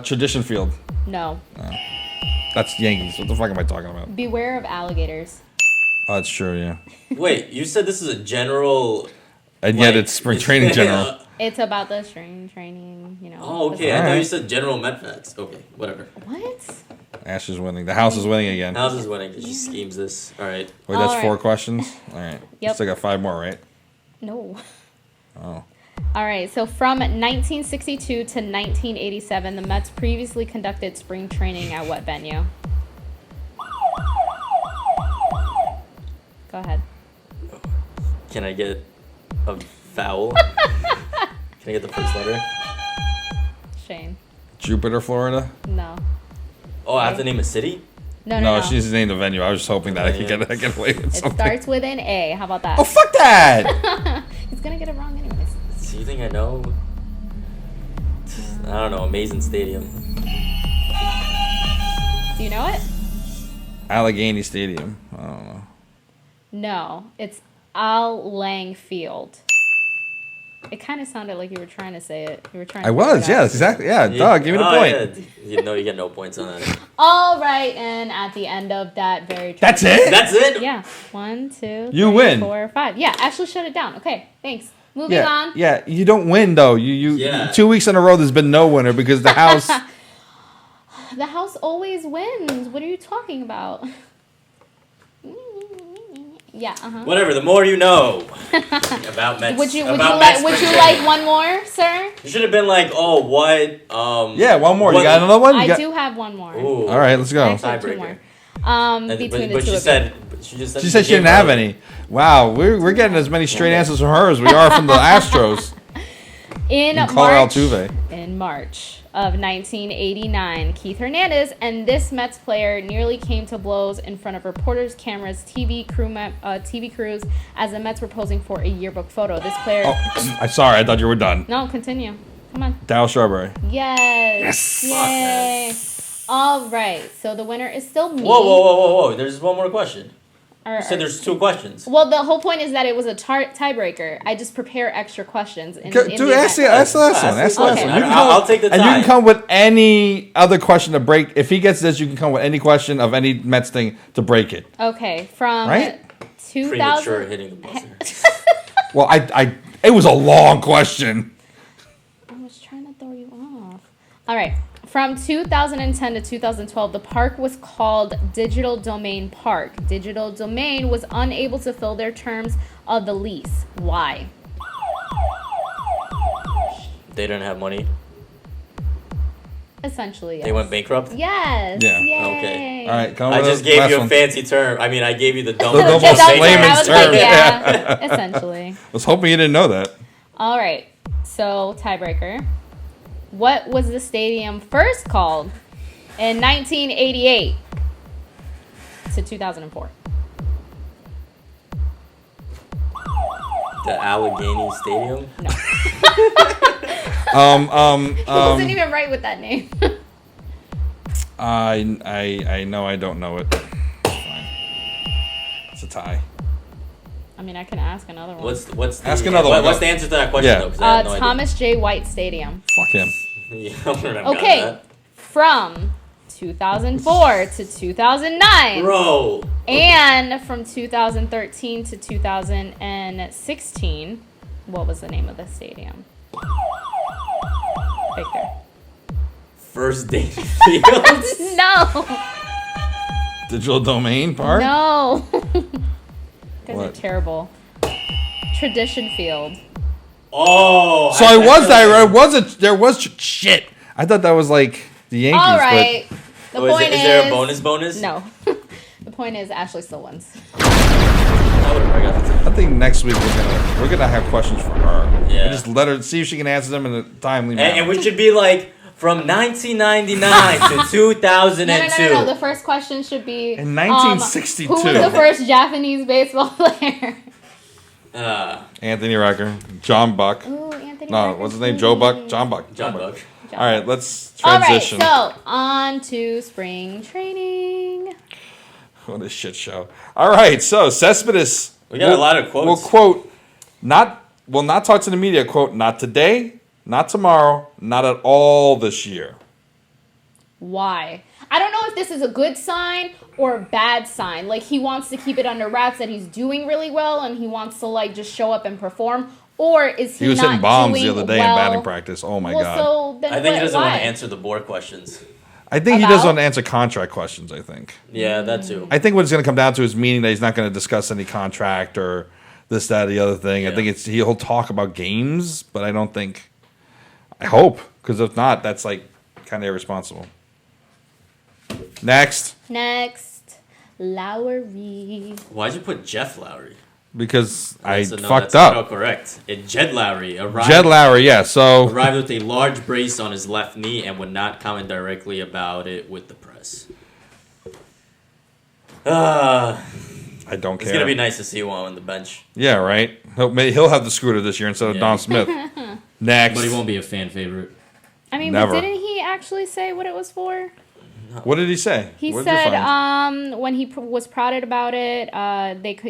Tradition Field. No. That's Yankees. What the fuck am I talking about? Beware of alligators. Oh, that's true, yeah. Wait, you said this is a general... And yet it's spring training general. It's about the spring training, Oh, okay. I thought you said general Met facts. Okay, whatever. What? Ash is winning. The house is winning again. House is winning because she schemes this. All right. Wait, that's All 4 right. questions? All right. Yep. Still got 5 more, right? No. Oh. All right, so from 1962 to 1987, the Mets previously conducted spring training at what venue? Go ahead. Can I get a vowel? Can I get the first letter? Shane. Jupiter, Florida? No. Oh, I have to name a city? No. she needs to name the venue. I was just hoping that I could get away with It something. starts with an A. How about that? Oh, fuck that! He's going to get it wrong anyways. Do you think I know? I don't know. Amazin Stadium. Do you know it? Allegheny Stadium. I don't know. No, it's Al Lang Field. It kind of sounded like you were trying to say it. You were trying. I was, yeah, that's exactly. Yeah, dog, give me the point. Yeah. You get no points on that. All right, and at the end of that very. That's it? That's it? Yeah. 1, 2, You 3, win. 4, 5. Yeah, actually shut it down. Okay, thanks. Moving on. Yeah, you don't win, though. Yeah. 2 weeks in a row, there's been no winner because the house... The house always wins. What are you talking about? Yeah. Whatever. The more you know about Mets. Would you about like Mets spring like training. one more, sir? You should have been like, oh, what? Yeah, one more. What, You got another one? I do have one more. Ooh. All right, let's go. Actually, 2 more. And- Between the but two she of said, she just said She said she didn't have any. Wow, we're getting as many straight answers from her as we are from the Astros. In And March, Altuve. in March of 1989, Keith Hernandez and this Mets player nearly came to blows in front of reporters, cameras, TV crews as the Mets were posing for a yearbook photo. This player. Oh, I'm sorry. I thought you were done. No, continue. Come on. Dow Strawberry. Yes. Yay. All right. So the winner is still me. Whoa. There's one more question. Or- You said there's 2 questions. Well, the whole point is that it was a tiebreaker. I just prepare extra questions. Dude, ask the last one. Ask the last Okay. one. You can I'll take the And you tie. can come with any other question to break. If he gets this, you can come with any question of any Mets thing to break it. Okay. From Right? 2000. Premature hitting the buzzer. Well, it was a long question. I was trying to throw you off. All right. From 2010 to 2012, the park was called Digital Domain Park. Digital Domain was unable to fill their terms of the lease. Why? They didn't have money. Essentially, yes. They went bankrupt. Yes. Yeah. Yay. Okay. All right, come I with just the gave last you a one. fancy term. I mean, I gave you the dumb. The That most was layman's like, term. yeah, essentially. I was hoping you didn't know that. All right. So, tiebreaker. What was the stadium first called in 1988 to 2004? The Allegheny Stadium. No. He He wasn't even right with that name. I know I don't know it. Fine. It's a tie. I mean, I can ask another one. What's the Ask another one. What's the answer to that question Yeah. though? 'Cause I have no Thomas J. White Stadium. Fuck him. idea. Yeah, I wouldn't have gotten Okay. that. From 2004 to 2009. Bro. And from 2013 to 2016, what was the name of the stadium? Right there. First Date Fields. No. Digital Domain Park? No. You guys are What? terrible. Tradition Field. Oh. So I was that. There was shit. I thought that was like the Yankees. All right. The Oh, point is there a bonus? No. The point is Ashley still wins. I would've probably got the But I think next week we're gonna have questions for her. Yeah. And just let her see if she can answer them in a timely manner. And we should be like from 1999 to 2002. No. The first question should be In 1962. who was the first Japanese baseball player? Anthony Rucker, John Buck. Ooh, Anthony. No, Rucker. what's his name? Joe Buck? John Buck. John Buck. All right, let's All right, transition. so on to spring training. What a shit show. All right, so Cespedes. We got a lot of quotes. Will quote, will not talk to the media, quote, not today, not tomorrow, not at all this year. Why? I don't know know if this is a good sign or a bad sign. Like, he wants to keep it under wraps that he's doing really well and he wants to, like, just show up and perform. Or is he was not hitting bombs doing the other day well? in batting practice. Oh, my God. So then I think he doesn't want why? to answer the board questions. I think he doesn't About? want to answer contract questions, I think. Yeah, that too. I think what it's going to come down to is meaning that he's not going to discuss any contract or this, that, the other thing. I Yeah. think he'll talk about games, but I don't think... I hope, because if not, that's, like, kind of irresponsible. Next. Lowrie. Why'd you put Jeff Lowrie? Because I No, fucked that's up. not correct. Jed Lowrie arrived. Jed Lowrie, yeah. So Arrived with a large brace on his left knee and would not comment directly about it with the press. I don't It's care. gonna be nice to see him on the bench, Yeah, right. He'll have the scooter this year instead of Yeah. Don Smith. Next. but he won't be a fan favorite. I mean, Never. but didn't he actually say what it was for? What did he say? He What did you said find? when he was prodded about it,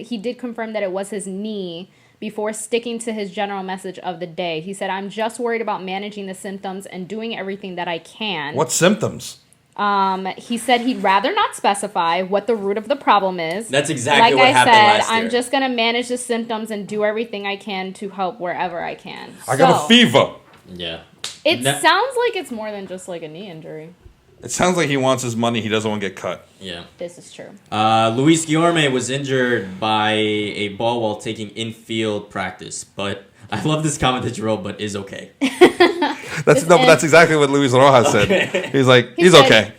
he did confirm that it was his knee before sticking to his general message of the day. He said, "I'm just worried about managing the symptoms and doing everything that I can." What symptoms? He said he'd rather not specify what the root of the problem is. That's exactly like what I happened said, last year. I'm just gonna manage the symptoms and do everything I can to help wherever I can. I got a So, fever. Yeah. It No- sounds like it's more than just like a knee injury. It sounds like he wants his money. He doesn't want to get cut. Yeah. This is true. Luis Guillorme was injured by a ball while taking infield practice, but I love this comment that you wrote, but is okay. That's exactly what Luis Rojas said. Okay. He's like, He he's said- okay.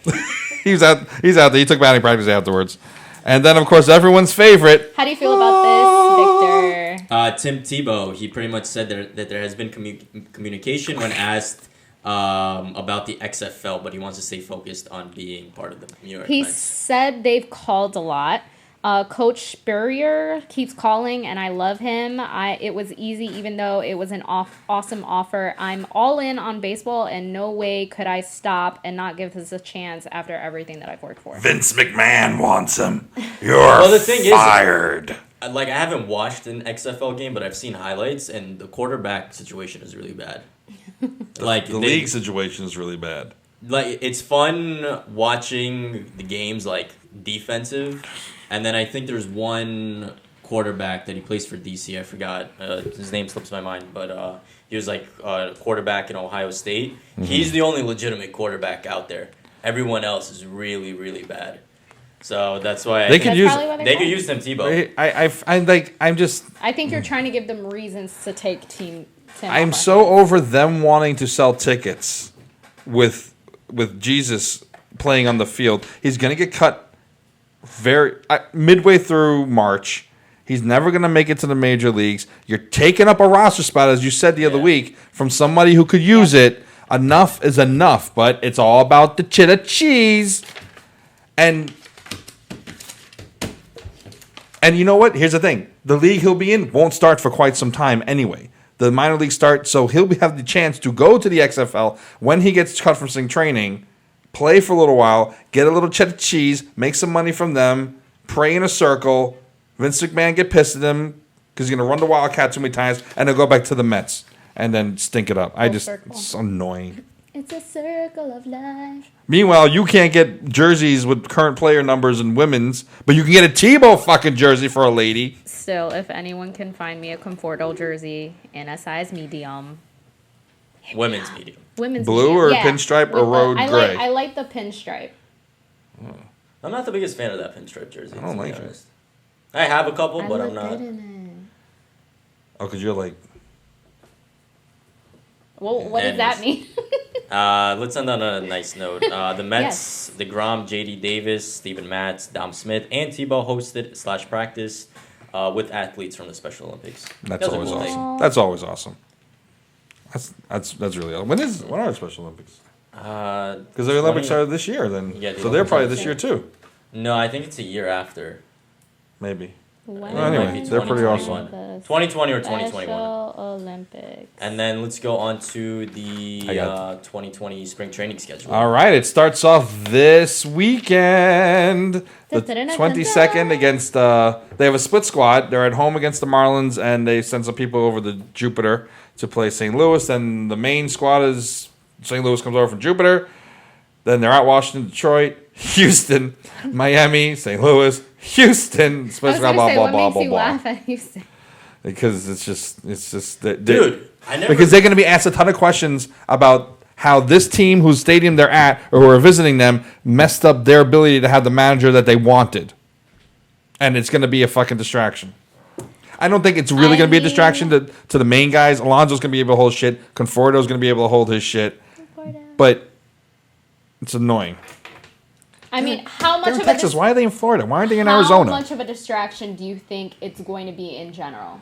He's out there. He took batting practice afterwards. And then, of course, everyone's favorite. How do you feel about this, Victor? Tim Tebow, he pretty much said that there has been communication when asked about the XFL, but he wants to stay focused on being part of the New York He Mets. said they've called a lot. Coach Spurrier keeps calling, and I love him. It was easy, even though it was an awesome offer. I'm all in on baseball, and no way could I stop and not give this a chance after everything that I've worked for. Vince McMahon wants him. You're Well, the thing is- fired. Like, I haven't watched an XFL game, but I've seen highlights, and the quarterback situation is really bad. Like The league situation is really bad. Like, it's fun watching the games, like, defensive. And then I think there's one quarterback that he plays for DC. I forgot. His name slips my mind. But he was, like, a quarterback in Ohio State. Mm-hmm. He's the only legitimate quarterback out there. Everyone else is really, really bad. So that's why They could That's use. probably why they called. could use Tim Tebow. I'm just. I think you're trying to give them reasons to take Tim. I'm off our so hands. over them wanting to sell tickets with Jesus playing on the field. He's going to get cut midway through March. He's never going to make it to the major leagues. You're taking up a roster spot, as you said the other week, from somebody who could use it. Enough is enough, but it's all about the cheddar cheese. And you know what? Here's the thing. The league he'll be in won't start for quite some time anyway. The minor leagues start, so he'll have the chance to go to the XFL when he gets cut from spring training, play for a little while, get a little cheddar cheese, make some money from them, pray in a circle. Vince McMahon get pissed at him because he's going to run the Wildcat too many times, and he'll go back to the Mets and then stink it up. circle. It's annoying. It's a circle of life. Meanwhile, you can't get jerseys with current player numbers and women's, but you can get a Tebow fucking jersey for a lady. Still, if anyone can find me a Conforto jersey in a size medium. Women's medium. Women's Blue medium. or Yeah, pinstripe or with road gray? I like the pinstripe. I'm not the biggest fan of that pinstripe jersey. I don't to be like it. honest. I have a couple, I but look I'm not. good in Oh, because you're like... it. Well, what does that mean? Let's end on a nice note. The Mets, Yes. DeGrom, JD Davis, Steven Matz, Dom Smith, and Tebow hosted / practice with athletes from the Special Olympics. That's That was a always cool thing. awesome. That's always awesome. That's really awesome. When are the Special Olympics? Because the Olympics 20 are this year, then. Yeah, the So they're Olympics probably are this this year too. No, I think it's a year after. Maybe. When Well, anyway, are they're pretty 2021. awesome. the 2020 or 2021. Special Olympics. And then let's go on to the I got 2020 spring training schedule. All right, it starts off this weekend. The 22nd against, they have a split squad. They're at home against the Marlins, and they send some people over to Jupiter to play St. Louis. Then the main squad is St. Louis comes over from Jupiter. Then they're at Washington, Detroit, Houston, Miami, St. Louis, Houston. I was Especially gonna blah say, blah what blah makes blah you blah. laugh at Houston? Because it's just Dude, I never. because they're going to be asked a ton of questions about how this team, whose stadium they're at or who are visiting them, messed up their ability to have the manager that they wanted, and it's going to be a fucking distraction. I don't think it's really going to be a distraction to the main guys. Alonso's going to be able to hold shit. Conforto's going to be able to hold his shit, but it's annoying. I mean, how much They're in of Texas. Why are they in Florida? Why aren't they in how Arizona? much of a distraction do you think it's going to be in general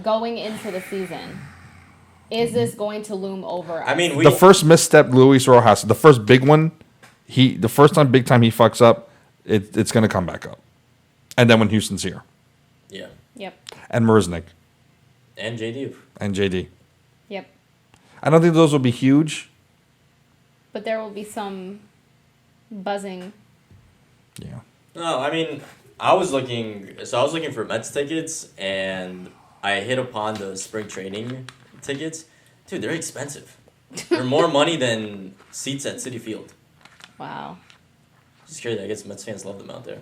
going into the season? Is this going to loom over us? I mean, The first misstep, Luis Rojas, the first big one, the first time, big time he fucks up, it's going to come back up. And then when Houston's here. Yeah. Yep. And Merznik. And JD. And JD. Yep. I don't think those will be huge. But there will be some buzzing. Yeah. No, I mean, I was looking for Mets tickets, and I hit upon the spring training tickets. Dude, they're expensive. They're more money than seats at Citi Field. Wow. Just crazy. I guess Mets fans love them out there.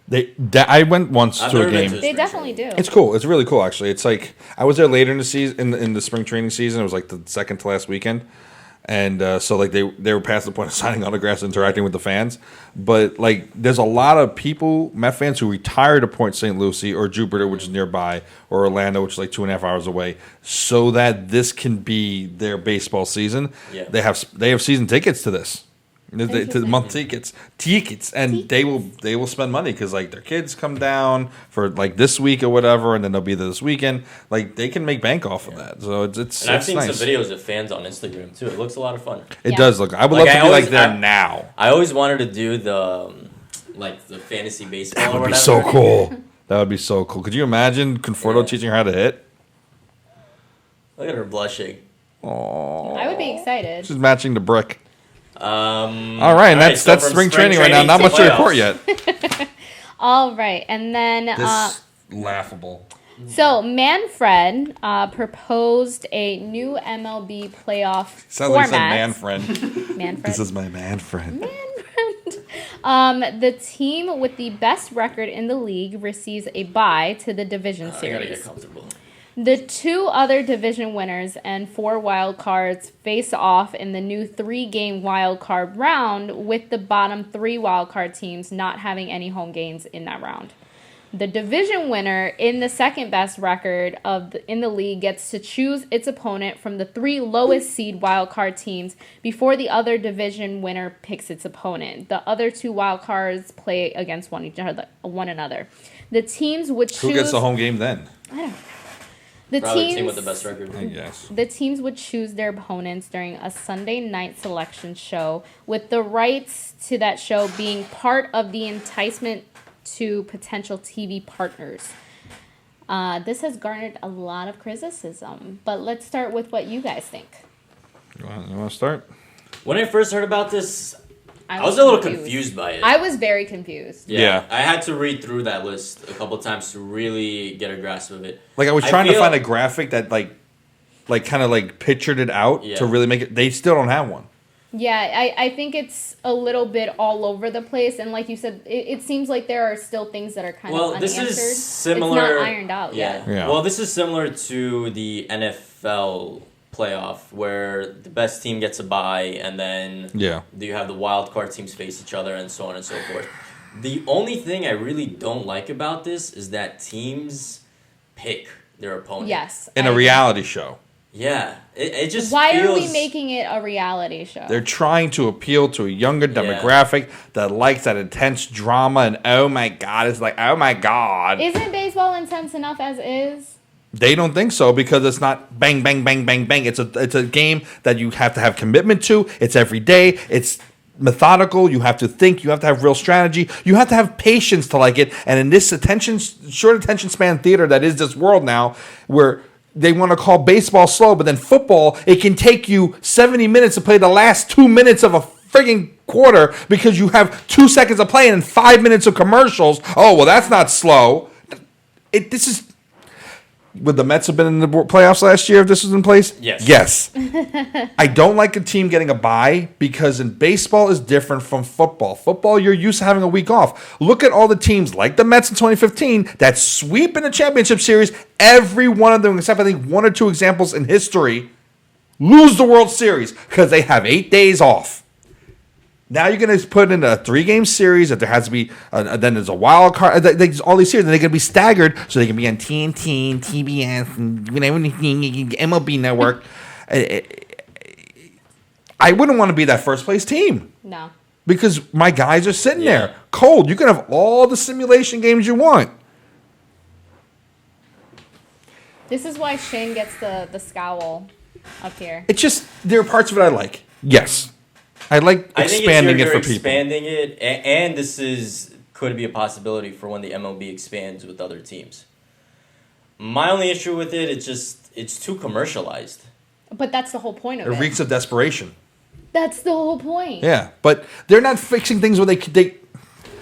I went once I've to a never been game. to a They spring definitely training. do. It's cool. It's really cool, actually. It's like I was there later in the season, in the spring training season. It was like the second to last weekend, and so like they were past the point of signing autographs, interacting with the fans. But like, there's a lot of people, Met fans, who retired to Point St. Lucie or Jupiter, which is nearby, or Orlando, which is like 2.5 hours away, so that this can be their baseball season. Yeah. They have season tickets to this. To the Interesting. month tickets, and they will spend money because like their kids come down for like this week or whatever, and then they'll be there this weekend. Like they can make bank off of that. So it's And I've it's seen nice. some videos of fans on Instagram too. It looks a lot of fun. It Yeah. does look. I would Like, love to I be always- like there I- now. I always wanted to do the the fantasy baseball. That or would be whatever. so cool. That would be so cool. Could you imagine Conforto Yeah. teaching her how to hit? Look at her blushing. I would be excited. She's matching the brick. All All right, and that's from spring training right now. Not much to report yet. All right. And then Laughable. so Manfred proposed a new MLB playoff Sounds like he said format. man friend. Manfred. This is my man friend. The team with the best record in the league receives a bye to the division I gotta series. get comfortable. The two other division winners and 4 wild cards face off in the new 3-game wild card round, with the bottom 3 wild card teams not having any home games in that round. The division winner in the second best record in the league gets to choose its opponent from the 3 lowest seed wild card teams before the other division winner picks its opponent. The other 2 wild cards play against one another. The teams would choose Who gets the home game then? the Probably the teams team with the best record. I guess. the teams would choose their opponents during a Sunday night selection show, with the rights to that show being part of the enticement to potential TV partners. This has garnered a lot of criticism, but let's start with what you guys think. You want to start? When I first heard about this, I was a little confused by it. I was very confused. Yeah. I had to read through that list a couple times to really get a grasp of it. Like I was trying to feel- find a graphic that like kind of like pictured it out Yeah. to really make it. They still don't have one. Yeah, I think it's a little bit all over the place, and like you said, it seems like there are still things that are kind of Well, unanswered. this is similar. It's not ironed out yet. Yeah. Well, this is similar to the NFL playoff, where the best team gets a bye, and then Yeah. you have the wild card teams face each other, and so on and so forth. The only thing I really don't like about this is that teams pick their opponent. Yes. In I a agree. reality show. Yeah. It just Why feels... are we making it a reality show? They're trying to appeal to a younger demographic that likes that intense drama and oh my god, it's like oh my god. Isn't baseball intense enough as is? They don't think so because it's not bang bang bang bang bang. It's a game that you have to have commitment to. It's every day. It's methodical. You have to think. You have to have real strategy. You have to have patience to like it. And in this short attention span theater that is this world now, where they want to call baseball slow, but then football, it can take you 70 minutes to play the last 2 minutes of a frigging quarter because you have 2 seconds of play and 5 minutes of commercials. Oh, well, that's not slow. Would the Mets have been in the playoffs last year if this was in place? Yes. Yes. I don't like a team getting a bye because in baseball is different from football. Football, you're used to having a week off. Look at all the teams like the Mets in 2015 that sweep in the championship series. Every one of them, except I think one or two examples in history, lose the World Series because they have 8 days off. Now you're going to put in a 3-game series that there has to be, then there's a wild card, all these series, and they're going to be staggered so they can be on TNT and TBS and MLB Network. I wouldn't want to be that first place team. No. Because my guys are sitting there cold. You can have all the simulation games you want. This is why Shane gets the scowl up here. It's just, there are parts of it I like. Yes. I like expanding it for people. Expanding it, and this could be a possibility for when the MLB expands with other teams. My only issue with it, it's too commercialized. But that's the whole point of It it. reeks of desperation. That's the whole point. Yeah, but they're not fixing things where they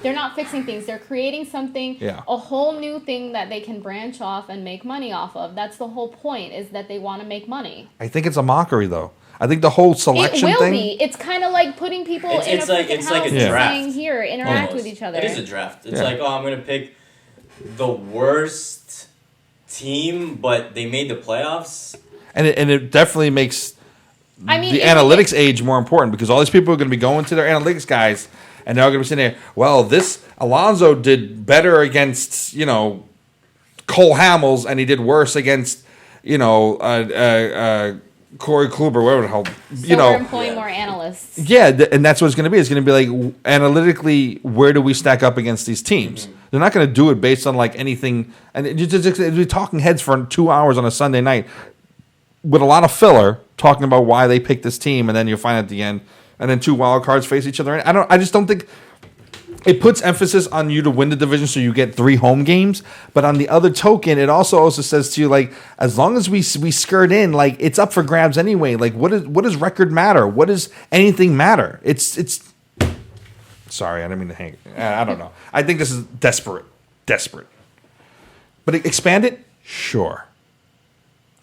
They're not fixing things. They're creating something, a whole new thing that they can branch off and make money off of. That's the whole point, is that they want to make money. I think it's a mockery, though. I think the whole selection It will thing. be. It's kind of like putting people in a freaking house like and saying, here, interact with each other. It is a draft. It's like, I'm going to pick the worst team, but they made the playoffs. And it definitely makes the if analytics age more important because all these people are going to be going to their analytics guys and they're going to be sitting there, well, this Alonso did better against, Cole Hamels and he did worse against, Corey Kluber, whatever the hell, we're employing more analysts. Yeah, and that's what it's going to be. It's going to be like, analytically, where do we stack up against these teams? Mm-hmm. They're not going to do it based on like anything. And it'll be talking heads for 2 hours on a Sunday night with a lot of filler talking about why they picked this team, and then you'll find at the end, and then 2 wild cards face each other. I just don't think it puts emphasis on you to win the division, so you get 3 home games. But on the other token, it also says to you like, as long as we skirt in, like it's up for grabs anyway. Like what does record matter? What does anything matter? It's. Sorry, I didn't mean to hang. I don't know. I think this is desperate. But expand it, sure.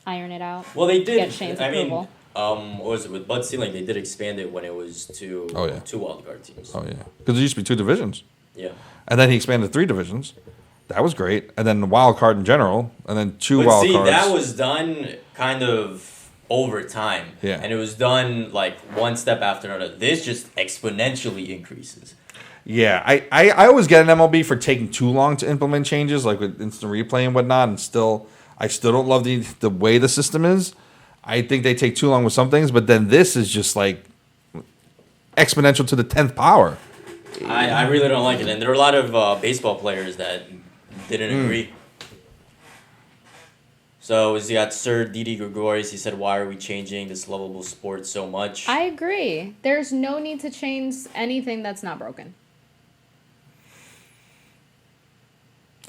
Iron it out. Well, they did. Get Shane's approval. What was it with Bud Sealing? They did expand it when it was two wildcard teams. Oh yeah, because there used to be 2 divisions. Yeah. And then he expanded to 3 divisions. That was great. And then the wild card in general, and then 2 wild cards. That was done kind of over time. Yeah. And it was done like one step after another. This just exponentially increases. Yeah, I always get an MLB for taking too long to implement changes, like with instant replay and whatnot, and I still don't love the way the system is. I think they take too long with some things, but then this is just like exponential to the 10th power. I really don't like it, and there are a lot of baseball players that didn't agree. So you got Sir Didi Gregorius. He said, "Why are we changing this lovable sport so much?" I agree. There's no need to change anything that's not broken.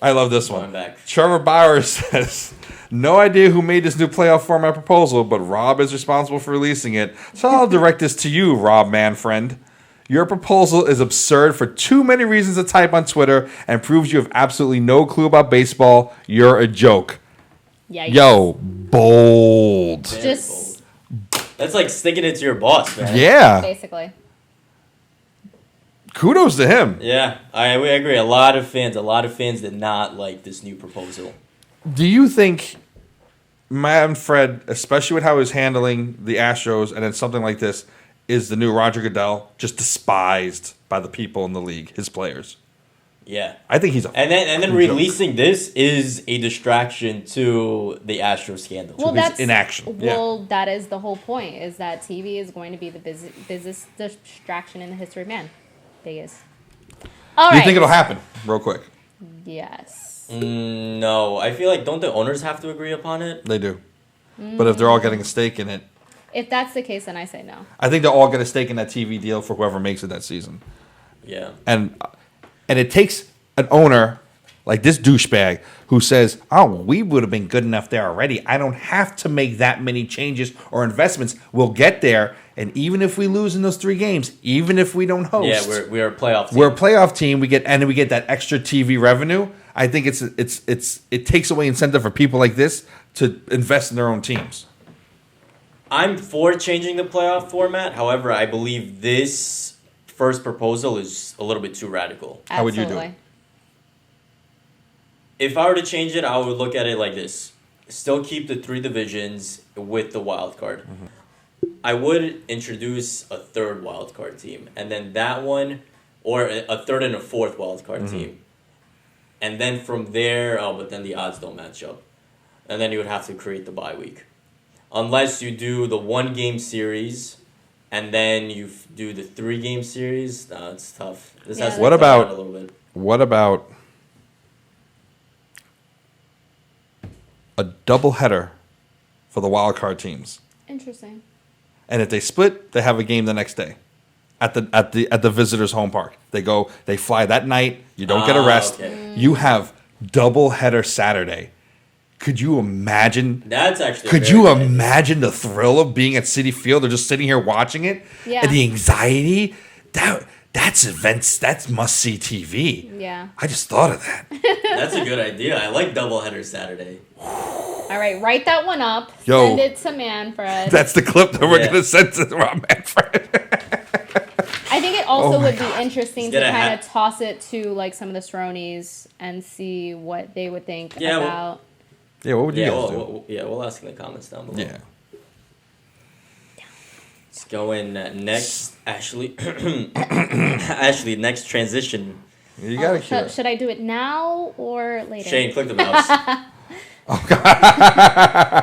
I love this one. Back. Trevor Bauer says, no idea who made this new playoff format proposal, but Rob is responsible for releasing it. So I'll direct this to you, Rob Manfriend. Your proposal is absurd for too many reasons to type on Twitter and proves you have absolutely no clue about baseball. You're a joke. Yikes. Yo, bold. That's like sticking it to your boss, man. Yeah. Basically. Kudos to him. Yeah, we agree. A lot of fans did not like this new proposal. Do you think Manfred, especially with how he's handling the Astros and then something like this, is the new Roger Goodell, just despised by the people in the league, his players? Yeah, I think he's and then releasing this is a distraction to the Astros scandal. Well, that's inaction. Well, that is the whole point. Is that TV is going to be the busiest distraction in the history of man. Biggest. All right. You think it'll happen? Real quick. Yes. No, I feel like don't the owners have to agree upon it? They do. But if they're all getting a stake in it, if that's the case, then I say no. I think they'll all get a stake in that TV deal for whoever makes it that season. Yeah. And it takes an owner like this douchebag who says, oh, well, we would have been good enough there already. I don't have to make that many changes or investments. We'll get there. And even if we lose in those 3 games, even if we don't host. Yeah, we're a playoff team. We're a playoff team. We get that extra TV revenue. I think it takes away incentive for people like this to invest in their own teams. I'm for changing the playoff format. However, I believe this first proposal is a little bit too radical. Absolutely. How would you do it? If I were to change it, I would look at it like this. Still keep the 3 divisions with the wild card. Mm-hmm. I would introduce a third wild card team, and then that one, or a third and a fourth wild card team. And then from there, but then the odds don't match up. And then you would have to create the bye week. Unless you do the 1-game series, and then you do the 3-game series. No, it's tough. This has to What be thought out about a little bit. what about a doubleheader for the wild card teams? Interesting. And if they split, they have a game the next day at the visitors' home park. They fly that night. You don't get a rest. Okay. You have doubleheader Saturday. Could you imagine? That's actually. Could you imagine the thrill of being at Citi Field or just sitting here watching it? Yeah. And the anxiety? That's events. That's must-see TV. Yeah. I just thought of that. That's a good idea. I like doubleheader Saturday. All right, write that one up. Yo. Send it to Manfred. That's the clip that we're Yeah. going to send to Rob Manfred. I think it also Oh my would be interesting to Get a kind hat. of toss it to like some of the SRONY'S and see what they would think Yeah, well- about. Yeah, what would you Yeah, guys do? we'll ask in the comments down below. Yeah. Let's go in next. Ashley, Ashley, next transition. You got to kill it. Should I do it now or later? Shane, click the mouse.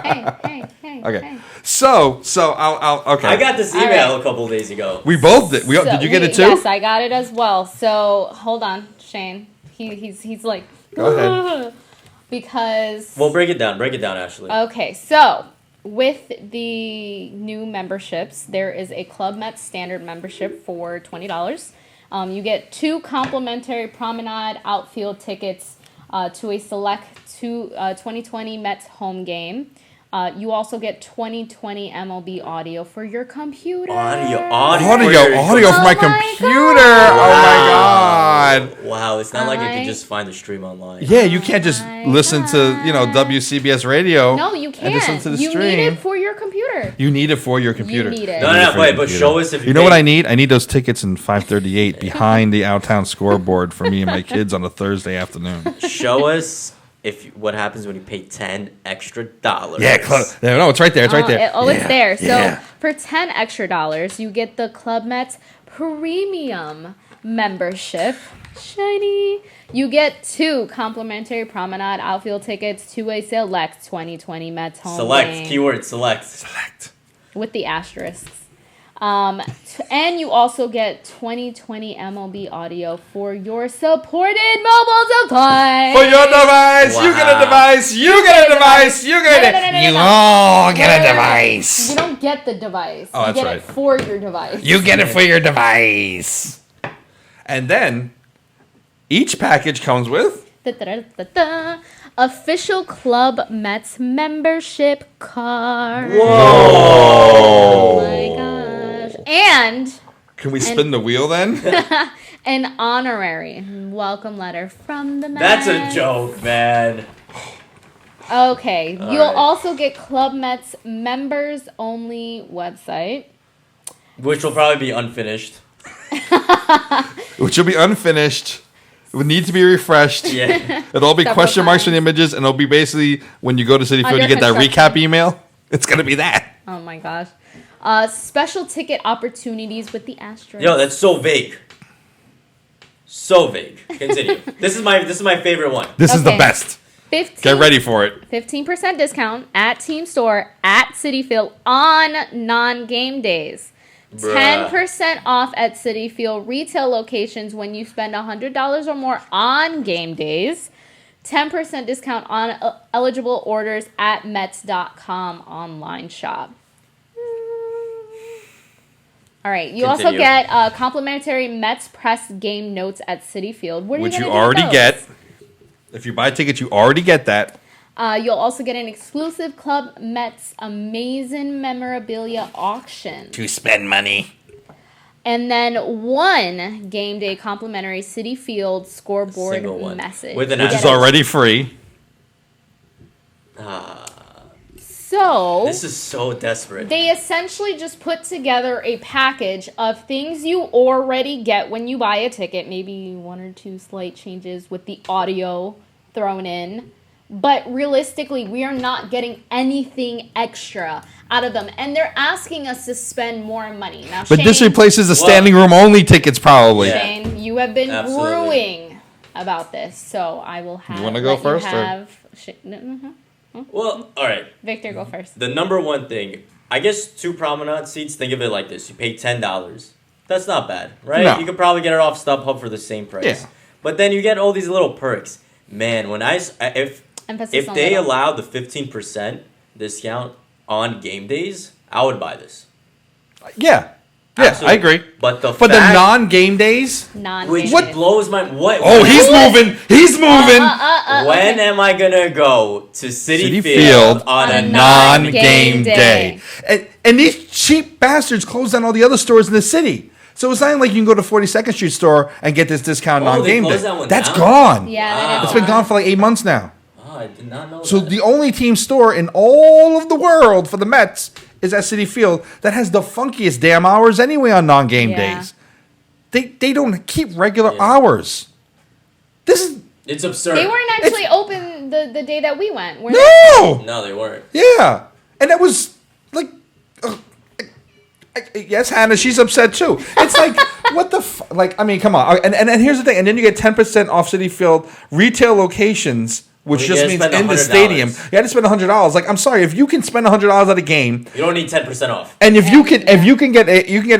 Hey. Okay. Hey. So I'll okay. I got this All email right. a couple days ago. We both did. So Did you get it too? Yes, I got it as well. So hold on, Shane. He's like. Go ahead. Because. Well, break it down, Ashley. Okay, so with the new memberships, there is a Club Met standard membership for $20. You get 2 complimentary promenade outfield tickets to a select 2020 Mets home game. You also get 2020 MLB audio for your computer. Audio from Oh my my computer. God. Oh my god. Wow, it's not like you I- can just find the stream online. Yeah, you can't just my listen to, WCBS radio. No, you And can't. just listen to the You stream. need it for your computer. You need it for your computer. need it. No, You need it for your wait, but computer. show us if you You know what pay- I need? I need those tickets in 538 behind the Outtown scoreboard for me and my kids on a Thursday afternoon. Show us what happens when you pay $10 extra. Yeah, no, it's right there. It's right there. It's there. So Yeah. for $10 extra, you get the Club Met Premium membership. Shiny. You get 2 complimentary promenade outfield tickets to a select 2020 Mets home game. Keyword select. Select. With the asterisks. And you also get 2020 MLB audio for your supported mobile device. For your device, you get a Wow. device, you get a device, you get No, no, no, no, You no. all get a You device. don't get the device. Oh, you that's get right. it for your device. You get it for your device. And then each package comes with Da-da-da-da-da. Official Club Mets membership card. Whoa. Oh my gosh. And Can we spin the wheel then? an honorary welcome letter from the Mets. That's a joke, man. Okay. All You'll right. also get Club Mets members only website. Which will probably be unfinished. Which will be unfinished. It would need to be refreshed. Yeah. It'll all be Several question marks for the times. images, and it'll be basically when you go to City Field, Under you get that construction. recap email. It's gonna be that. Oh my gosh. Special ticket opportunities with the Astros. Yo, that's so vague. So vague. Continue. This is my favorite one. This is the Okay. best. 15, Get ready for it. 15% discount at Team Store at Citi Field on non-game days. Bruh. 10% off at Citi Field retail locations when you spend $100 or more on game days. 10% discount on eligible orders at Mets.com online shop. All right. You also Continue. get complimentary Mets press game notes at Citi Field. What are Which you you gonna do with already those? get. If you buy tickets, you already get that. You'll also get an exclusive Club Mets amazin memorabilia auction. To spend money. And then one game day complimentary Citi Field scoreboard Single one. message. With an Which is asterisk. already free. So This is so desperate. they essentially just put together a package of things you already get when you buy a ticket, maybe one or two slight changes with the audio thrown in. But realistically, we are not getting anything extra out of them. And they're asking us to spend more money. Now, But Shane, this replaces the standing room only tickets, probably. Yeah. Shane, you have been Absolutely. brewing about this. So I will have wanna go let first, or- have Well, all right. Victor go first. The number one thing, I guess 2 promenade seats, think of it like this. You pay $10. That's not bad, right? No. You could probably get it off StubHub for the same price. Yeah. But then you get all these little perks. Man, when Emphasis if on they little. allow the 15% discount on game days, I would buy this. Yeah. Yeah, Absolutely. I agree. But the But the fact- non-game days? which Non-game. blows my what? Oh, he's moving. He's moving. When am I gonna go to Citi Citi Field Field on a non-game non-game day. day. And these cheap bastards closed down all the other stores in the city. So it's not like you can go to 42nd Street store and get this discount Oh, they non-game day. closed that one That's down? gone. Yeah, Wow. that is It's been gone for like 8 months now. Oh, I did not know So that. the only team store in all of the world for the Mets is at Citi Field that has the funkiest damn hours anyway on non-game Yeah. days. They don't keep regular Yeah. hours. This is It's absurd. They weren't actually open the day that we went. Were they? no. No, they weren't. Yeah, and that was like, yes, Hannah, she's upset too. It's like, what the like? I mean, come on. And here's the thing. And then you get 10% off Citi Field retail locations, which Well, you just gotta means spend in the $100. stadium. You had to spend $100. Like, I'm sorry, if you can spend $100 at a game, You don't need 10% off. and if you can get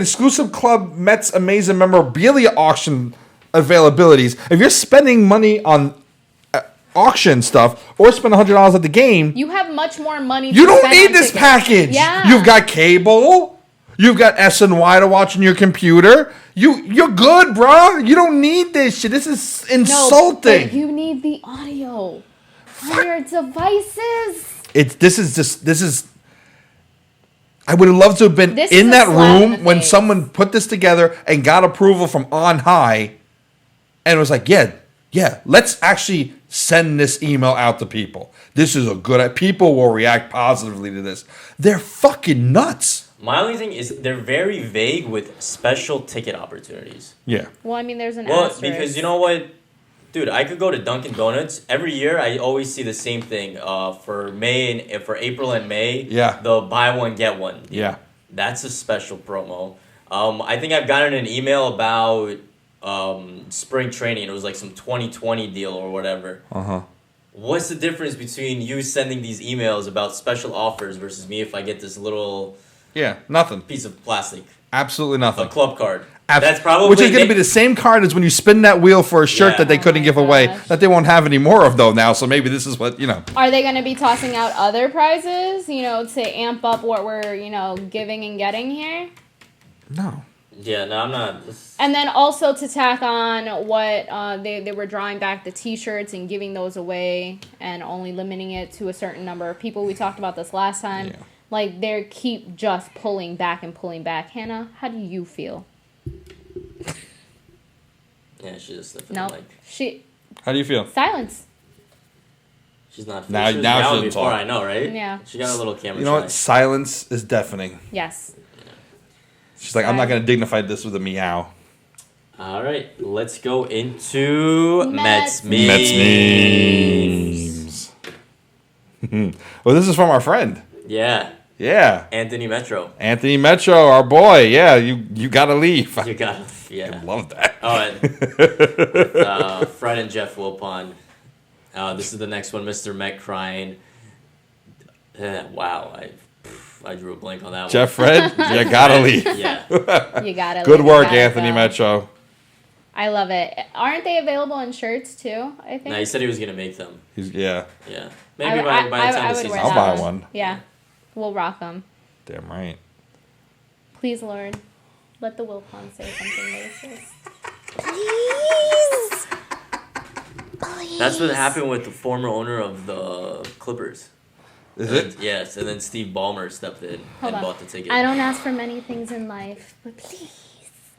exclusive club Mets Amazing memorabilia auction availabilities. If you're spending money on auction stuff or spend $100 at the game, You have much more money. you to don't spend need on this tickets. package. Yeah. You've got cable. You've got SNY to watch on your computer. You're good, bruh. You don't need this shit. This is No, insulting. but you need the audio on your devices. This is. I would have loved to have been This in is a that slap in room the when face. someone put this together and got approval from on high, and it was like, yeah, let's actually send this email out to people. This is a good. People will react positively to this. They're fucking nuts. My only thing is they're very vague with special ticket opportunities. Yeah. Well, I mean, there's an Well, asterisk. because you know what, dude, I could go to Dunkin' Donuts every year. I always see the same thing. For May and for April and May, Yeah. the buy one get one. Yeah. That's a special promo. I think I've gotten an email about spring training. It was like some 2020 deal or whatever. What's the difference between you sending these emails about special offers versus me if I get this little Yeah. Nothing. piece of plastic, Absolutely a nothing. club card? Abs- That's probably which is going to be the same card as when you spin that wheel for a shirt Yeah. that they Oh couldn't my give away, gosh. that they won't have any more of though now. So maybe this is what Are they going to be tossing out other prizes, to amp up what we're, giving and getting here? No. Yeah, no, I'm not. And then also to tack on what they were drawing back the T-shirts and giving those away and only limiting it to a certain number of people. We talked about this last time. Yeah. Like, they keep just pulling back and pulling back. Hannah, how do you feel? Yeah, she's just sniffing No, the mic. she How do you feel? silence. She's not. Now- she was now she yelling doesn't before, talk. I know, right? Yeah. She got a little camera. You know shy. what? Silence is deafening. Yes. She's like, I'm not going to dignify this with a meow. All right, let's go into Mets Mets memes. Memes. Well, this is from our friend. Yeah, Yeah. Anthony Metro. Anthony Metro, our boy. Yeah, you got to leave. You got I yeah. love that. All right, with Fred and Jeff Wilpon. This is the next one, Mr. Met crying. Wow, I drew a blank on that one. Jeff Fred, you got to leave. Yeah. You got it. Good work, Anthony Metro. I love it. Aren't they available in shirts too? I think. No, he said he was gonna make them. Yeah, Yeah. Maybe by the time the would season's wear I'll that buy one. Yeah, we'll rock them. damn right. Please, Lord, let the Wilpon say something racist. That's what happened with the former owner of the Clippers. Is it? Yes, and then Steve Ballmer stepped in Hold and on. bought the ticket. I don't ask for many things in life, but please.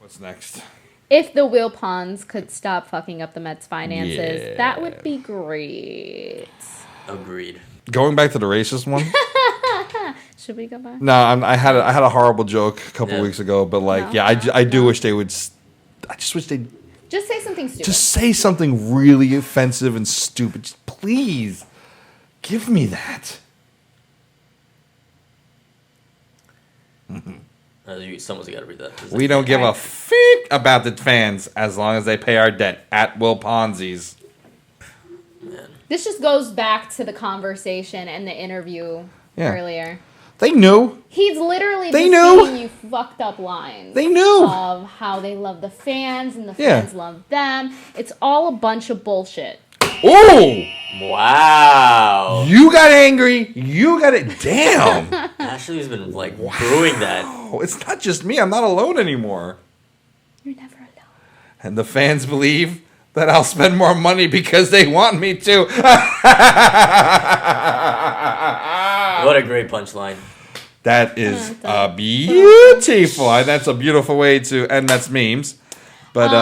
What's next? If the Wilpons could stop fucking up the Mets' finances, Yeah. that would be great. Agreed. Going back to the racist one. Should we go back? No, I had a horrible joke a couple weeks ago, but like, No. yeah, I do wish they would. I just wish they'd Just say something stupid. just say something really offensive and stupid. Just please give me that. Someone's got to read that. We don't give a fuck about the fans as long as they pay our debt. At Will Ponzi's. Man. This just goes back to the conversation and the interview earlier. They knew. He's literally They just knew. giving you fucked up lines. They knew. Of how they love the fans and the fans love them. It's all a bunch of bullshit. Oh! Wow. You got angry. You got it. Damn. Ashley's been like brewing that. Oh, it's not just me. I'm not alone anymore. You're never alone. And the fans believe that I'll spend more money because they want me to. What a great punchline. That is beautiful. That's a beautiful way to end Mets memes. But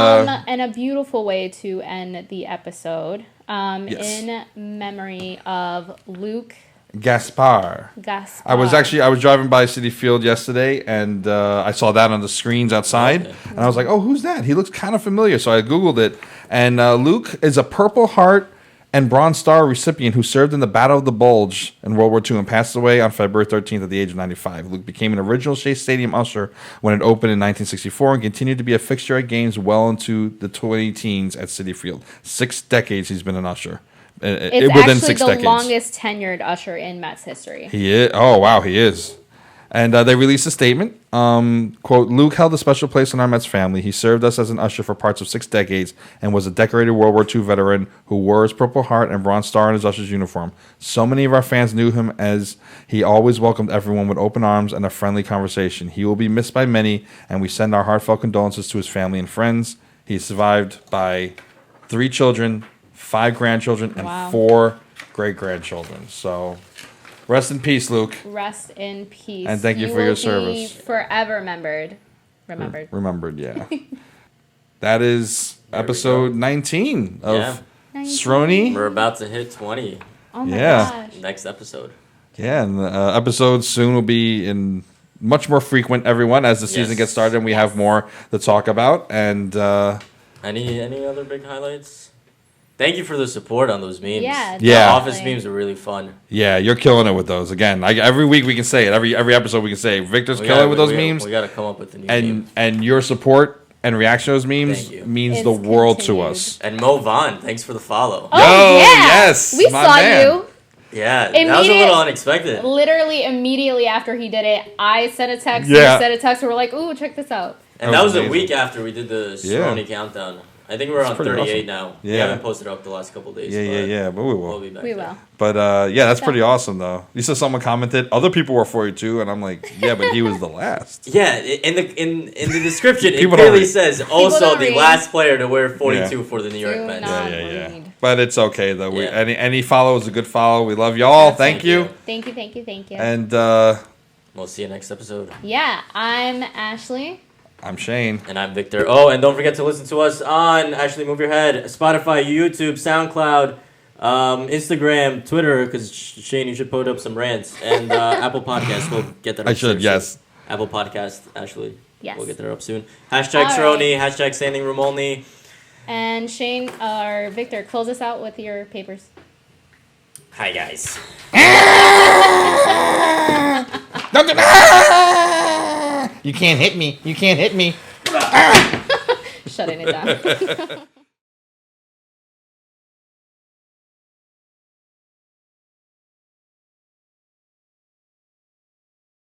and a beautiful way to end the episode. Yes. In memory of Luke Gasparre. Gasparre. I was driving by Citi Field yesterday, and I saw that on the screens outside, and I was like, "Oh, who's that? He looks kind of familiar." So I Googled it, and Luke is a Purple Heart and Bronze Star recipient who served in the Battle of the Bulge in World War II and passed away on February 13th at the age of 95. Luke became an original Shea Stadium usher when it opened in 1964 and continued to be a fixture at games well into the 20-teens at Citi Field. 6 decades he's been an usher. It's within actually 6 the decades. longest tenured usher in Mets history. He is. Oh, wow, he is. And they released a statement. Quote, Luke held a special place in our Mets family. He served us as an usher for parts of 6 decades and was a decorated World War II veteran who wore his Purple Heart and Bronze Star in his usher's uniform. So many of our fans knew him as he always welcomed everyone with open arms and a friendly conversation. He will be missed by many, and we send our heartfelt condolences to his family and friends. He is survived by 3 children, 5 grandchildren, and 4 great-grandchildren. So... rest in peace, Luke. Rest in peace. And thank you for your service. Forever remembered. Remembered, yeah. That is episode 19 of 19. SRONY. We're about to hit 20 Oh my Yeah. gosh. next episode. Yeah, and the episodes soon will be in much more frequent, everyone, as the season Yes. gets started and we have more to talk about. And Any other big highlights? Thank you for the support on those memes. Yeah. Yeah. The office definitely. memes are really fun. yeah, you're killing it with those. Again, every week we can say it. Every episode we can say Victor's killing it with those memes. We got to come up with a new meme. And your support and reaction to those memes Thank you. means It's the world to continued. us. And Mo Vaughn, thanks for the follow. Oh, Yo, yeah. yes, We my saw man. you. Yeah, that was a Immediate- little unexpected. Literally immediately after he did it, I sent a text. Yeah. You sent a text. And we're like, ooh, check this out. And That that was was a amazing. week after we did the Yeah. Cerrone countdown. I think we're on pretty 38 awesome. now. We Yeah. haven't posted up the last couple days. Yeah, but we will. We'll be back We there. will. But yeah, that's pretty awesome though. You said someone commented, other people were 42, and I'm like, yeah, but he was the last. Yeah, in the description, it People don't clearly read. says also don't the read. last player to wear 42 Yeah. for the New York Do Mets. not- Yeah. read. But it's okay though. Yeah. Any follow is a good follow. We love y'all. Thank you. Thank you, thank you, thank you. And We'll see you next episode. Yeah, I'm Ashley. I'm Shane. And I'm Victor. Oh, and don't forget to listen to us on Ashley Move Your Head, Spotify, YouTube, SoundCloud, Instagram, Twitter, because Shane, you should put up some rants, and Apple Podcasts. We'll get that up I should, soon. yes. Apple Podcast, Ashley. Yes. We'll get that up soon. Hashtag All Cerrone, right. hashtag Standing Room Only. And Shane, or Victor, close us out with your papers. Hi, guys. You can't hit me. You can't hit me. Shutting it down.